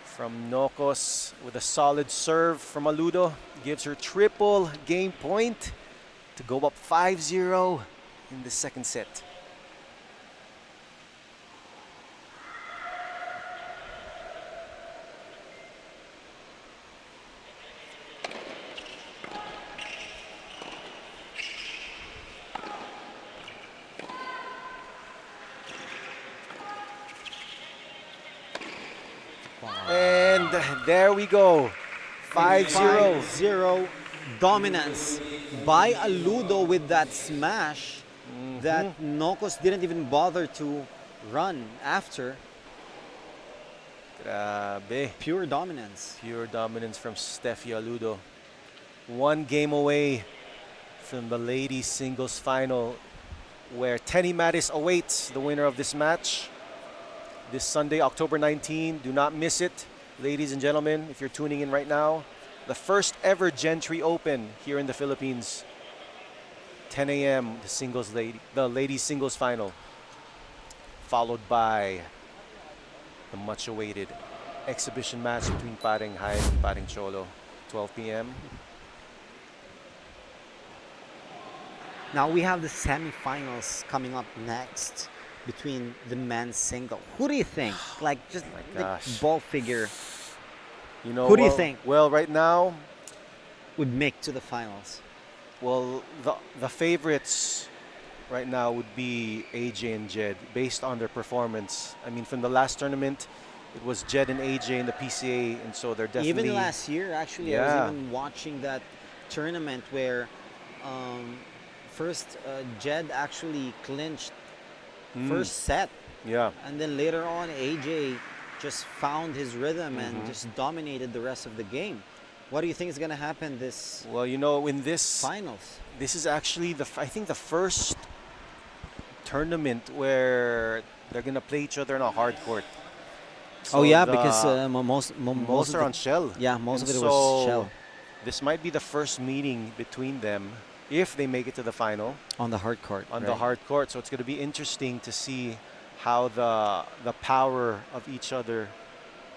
from Nocos with a solid serve from Aludo. Gives her triple game point to go up 5-0 in the second set. And there we go. 5-0. 5-0 dominance by Aludo with that smash that Nocos didn't even bother to run after. Grabe. Pure dominance. Pure dominance from Stefi Aludo. 1 game away from the ladies singles final, where Tenny Mattis awaits the winner of this match this Sunday, October 19. Do not miss it, ladies and gentlemen, if you're tuning in right now. The first ever Gentry Open here in the Philippines. 10 a.m. the ladies singles final, followed by the much awaited exhibition match between Paring Hyde and Paring Cholo, 12 p.m. Now we have the semifinals coming up next between the men's single. Who do you think? Like, just like ball figure. You know, who do you think? Well, right now would make to the finals? Well, the favorites right now would be AJ and Jed, based on their performance. I mean, from the last tournament, it was Jed and AJ in the PCA, and so they're definitely... Even last year, actually, I was even watching that tournament where first Jed actually clinched first set. Yeah. And then later on, AJ just found his rhythm and just dominated the rest of the game. What do you think is going to happen this Well, you know, in this finals? This is actually, I think, the first tournament where they're going to play each other on a hard court. So because most are on shell. Yeah, most of it was shell. This might be the first meeting between them if they make it to the final. On the hard court. On the hard court. So it's going to be interesting to see how the power of each other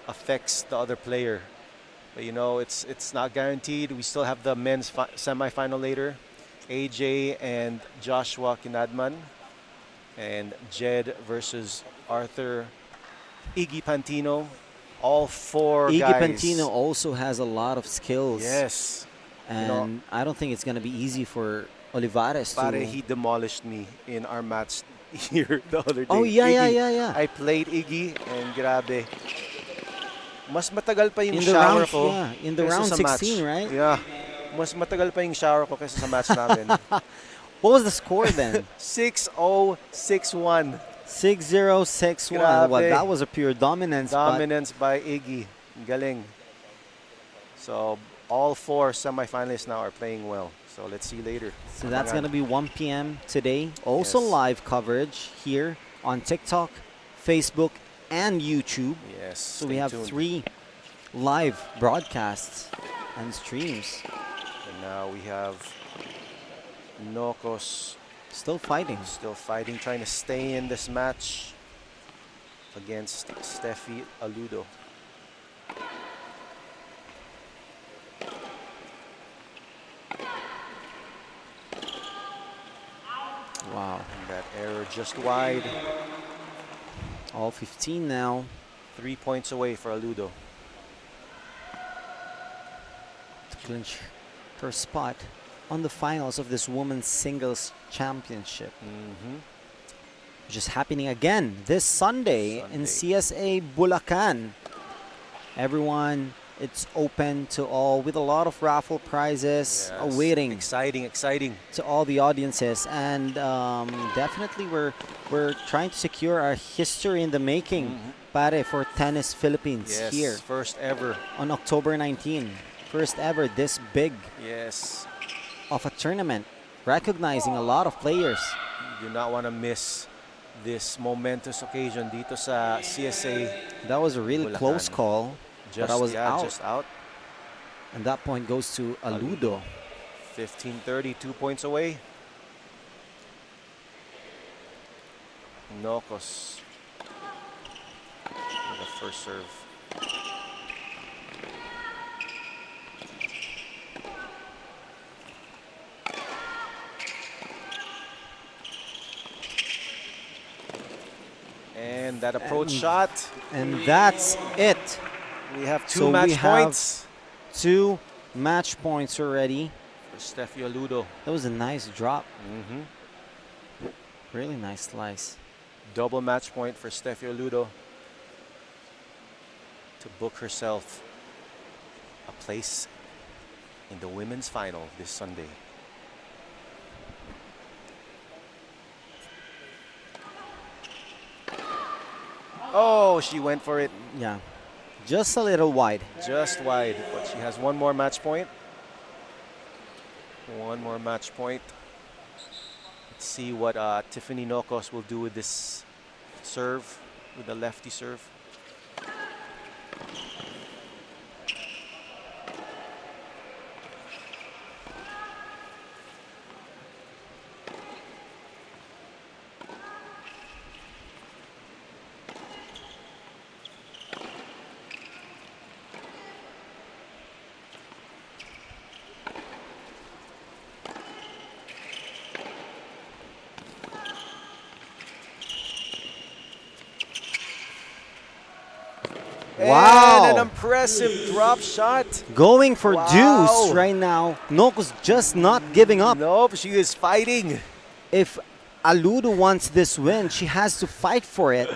affects the other player. But you know, it's not guaranteed. We still have the men's semifinal later. AJ and Joshua Kinadman, and Jed versus Arthur Iggy Pantino. All four Iggy guys. Pantino also has a lot of skills. Yes. And you know, I don't think it's going to be easy for Olivares to... he demolished me in our match here the other day. Oh, yeah, Iggy, yeah. I played Iggy and grabe. Mas matagal pa yung in the shower round, ko. Yeah, in the round 16, match. right? Yeah. Mas matagal pa yung shower ko kaysa sa match namin. What was the score then? 6-0, 6-1. 6-0, 6-1. Well, that was a pure dominance. Dominance by Iggy. Galing. So, all four semifinalists now are playing well. So, let's see later. So, that's going to be 1 p.m. today. Also live coverage here on TikTok, Facebook, and YouTube. Yes. So, we have 3 live broadcasts and streams. And now we have Nocos still fighting, trying to stay in this match against Stefi Aludo. Wow. And that error just wide. All 15 now. 3 points away for Aludo to clinch her spot on the finals of this women's singles championship. Which is happening again this Sunday in CSA Bulacan. Everyone, it's open to all with a lot of raffle prizes awaiting. Exciting. To all the audiences, and definitely we're trying to secure our history in the making, pare, for Tennis Philippines here. First ever on October 19. First ever this big. Yes. Of a tournament, recognizing a lot of players. You do not want to miss this momentous occasion dito sa CSA. That was a really close call, but I was out. Just out. And that point goes to Aludo. 15-30, 2 points away. Nocos with the first serve. And that approach shot. And that's it. We have two So match we have points 2 match points already. for Stefi Aludo. That was a nice drop. Mm-hmm. Really nice slice. Double match point for Stefi Aludo to book herself a place in the women's final this Sunday. Oh, she went for it Yeah, just a little wide. just wide, but she has one more match point. One more match point. Let's see what Tiffany Nocos will do with this serve, with the lefty serve. Wow. And an impressive drop shot. Going for Wow. deuce right now. Nocos just not giving up. Nope, she is fighting. If Aludo wants this win, she has to fight for it,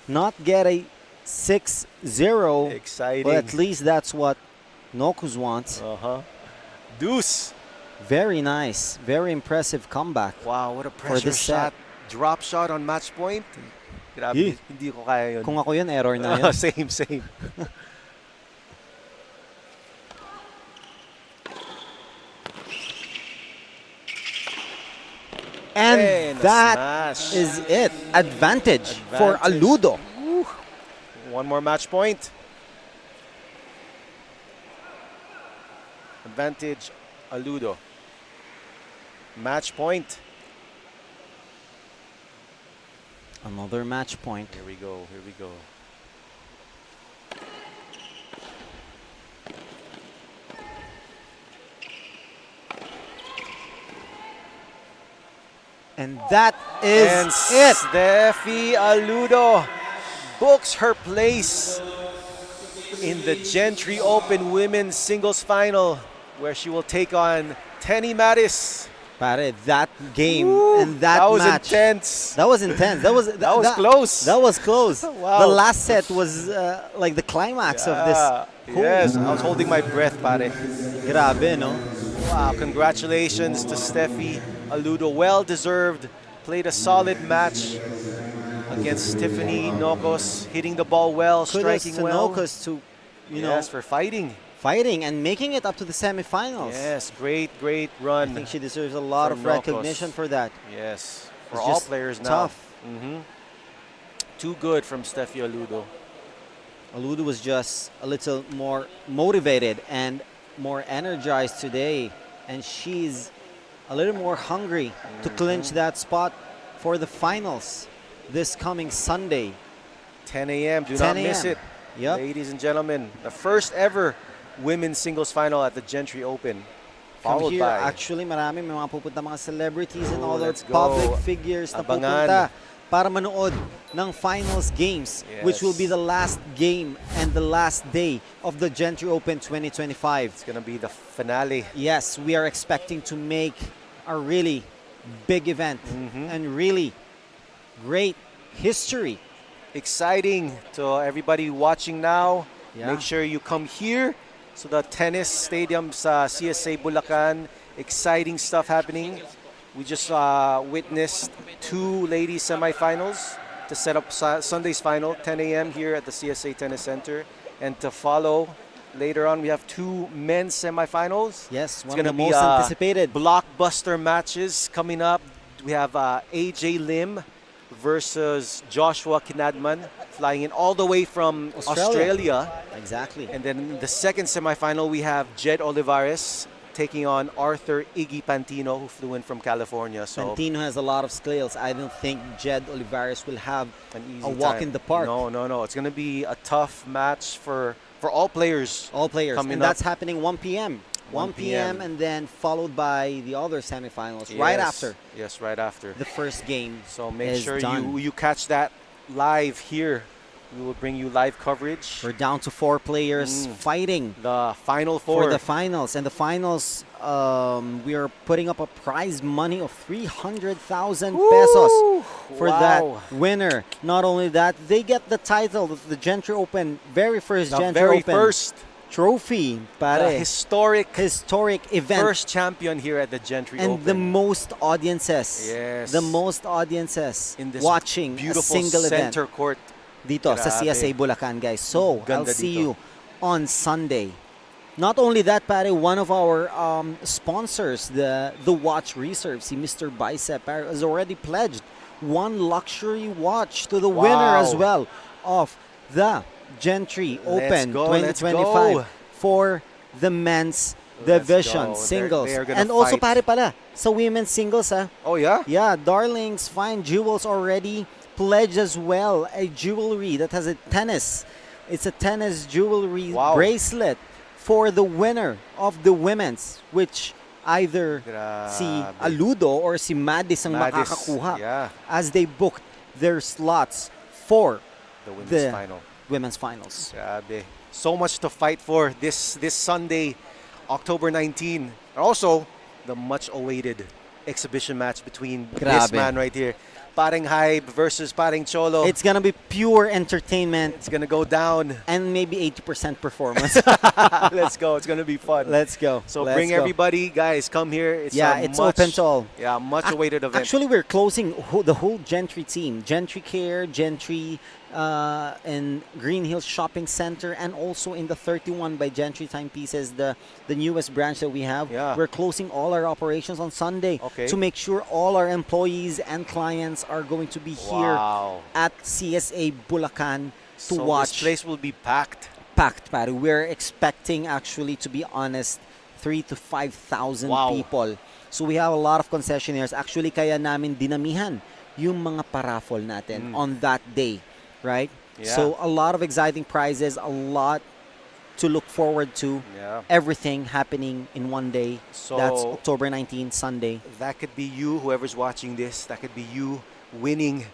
not get a 6-0. Exciting. But at least that's what Nocos wants. Deuce. Very nice. Very impressive comeback. Wow, what a pressure this shot. set. Drop shot on match point. Grabe, Yeah. hindi ko kaya yun. Kung ako yun, error na yun. Same. And And a that smash. is it. Advantage for Advantage. Aludo. One more match point. Advantage, Aludo. Match point. Another match point. Here we go. And that is And it. Stefi Aludo books her place in the Gentry Open Women's Singles Final, where she will take on Tenny Mattis. Pare, that game Woo, and that was match. intense. That was intense. That was close. That was close. Wow. The last set was like the climax of this. Yes, I was holding my breath, pare. Grabe, no? Wow, congratulations to Stefi Aludo. Well deserved. Played a solid match against Tiffany Nocos, hitting the ball well, Kudos striking to well. Nocos to, Yes, for fighting. fighting and making it up to the semifinals. Yes, great I run. think she deserves a lot for of Nocos. recognition for that. Yes, for It's all just players now. tough. Too good from Stefi Aludo. Aludo was just a little more motivated and more energized today, and she's a little more hungry to clinch that spot for the finals this coming Sunday. 10 a.m. Do 10 not miss a.m.. it. Yep. Ladies and gentlemen, the first ever women's singles final at the Gentry Open. Come Followed here, by actually marami may mga pupunta mga celebrities and Oh, all let's those go. public figures na Abangan. pupunta para manood ng finals games, which will be Yes. the last game and the last day of the Gentry Open 2025. it's gonna be the finale. Yes, we are expecting to make a really big event and really great history. Exciting to everybody watching now. Yeah. Make sure you come here to the tennis stadium sa CSA Bulacan. Exciting stuff happening. We just witnessed 2 ladies semifinals to set up Sunday's final, 10 a.m. here at the CSA Tennis Center. And to follow later on, we have 2 men's semifinals. Yes, It's one of gonna the be most anticipated. blockbuster matches coming up. We have AJ Lim versus Joshua Kinadman, flying in all the way from Australia. Exactly. And then in the second semifinal, we have Jed Olivares taking on Arthur Iggy Pantino, who flew in from California. So Pantino has a lot of skills. I don't think Jed Olivares will have an easy a walk time. in the park. No. It's going to be a tough match for all players. All players. Coming And up. that's happening 1 p.m. 1 p.m. and then followed by the other semifinals right after Yes, right after. the first game. So make is sure done. you catch that live here. We will bring you live coverage. We're down to 4 players fighting The final four. for the finals. And the finals, we are putting up a prize money of 300,000 pesos for that winner. Not only that, they get the title of the Gentry Open, very first The Gentry very Open first trophy. the Pare. historic Event. first champion here at the Gentry And Open. the most audiences. Yes. The most audiences in this watching a beautiful single event. center court. Dito sa Grabe. CSA Bulacan, guys. So, I'll Ganda see dito. you on Sunday. Not only that, pare, one of our sponsors, the Watch Reserve, si Mr. Bicep, pare, has already pledged one luxury watch to the winner as well of the Gentry Open Let's 2025 go. for the men's Let's division, go. singles. They're gonna And also, fight. pare pala, sa women's singles, Oh, yeah? yeah, Darlings Fine Jewels already pledged as well a jewelry that has a tennis. It's a tennis jewelry bracelet for the winner of the women's, which either si Aludo or si Madis ang makakakuha Yeah, as they booked their slots for the women's the final. women's finals. Grabe. So much to fight for this Sunday, October 19. And also, the much-awaited exhibition match between this Grabe. man right here. Paring Hype versus Paring Cholo. It's gonna be pure entertainment It's gonna go down. and maybe 80% performance. Let's go. It's gonna be fun. Let's go. So Let's bring go. everybody, guys. Come here. It's It's open to all. Yeah, much-awaited event. Actually, we're closing the whole Gentry team. Gentry Care, Gentry in Green Hills Shopping Center, and also in the 31 by Gentry Timepieces, the newest branch that we have. Yeah. We're closing all our operations on Sunday to make sure all our employees and clients are going to be here at CSA Bulacan to watch. This place will be packed. Packed, pare. We're expecting, actually, to be honest, 3,000 to 5,000 people. So we have a lot of concessionaires. Actually, kaya namin dinamihan yung mga paraffol natin on that day, right? Yeah. So a lot of exciting prizes, a lot to look forward to. Yeah. Everything happening in one day. So That's October 19, Sunday. that could be you, whoever's watching this. That could be you winning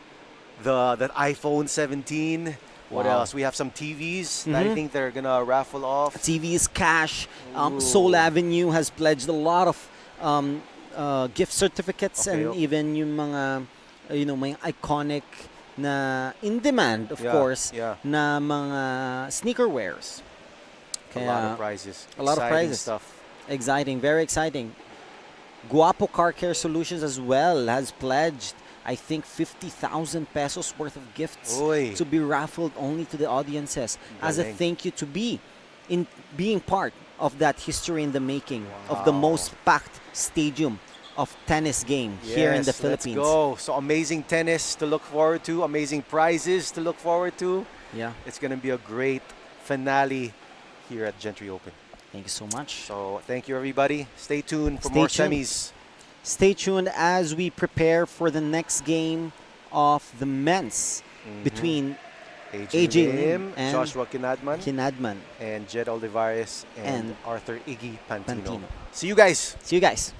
that iPhone 17. What else? We have some TVs that I think they're gonna raffle off. TVs, cash. Soul Avenue has pledged a lot of gift certificates and even yung mga mga iconic na in demand, of course, na mga sneaker wares. A lot of prizes. A lot of prizes. Stuff. Exciting, very exciting. Guapo Car Care Solutions as well has pledged, I think, 50,000 pesos worth of gifts to be raffled only to the audiences as a thank you to being part of that history in the making of the most packed stadium of tennis game here in the Philippines. Let's go. So amazing tennis to look forward to, amazing prizes to look forward to. Yeah. It's going to be a great finale here at Gentry Open. Thank you so much. So thank you, everybody. Stay tuned for more semis. Stay tuned as we prepare for the next game of the men's between AJ Lim and Joshua Kinadman and Jed Olivares and Arthur Iggy Pantino. Pantino. See you guys. See you guys.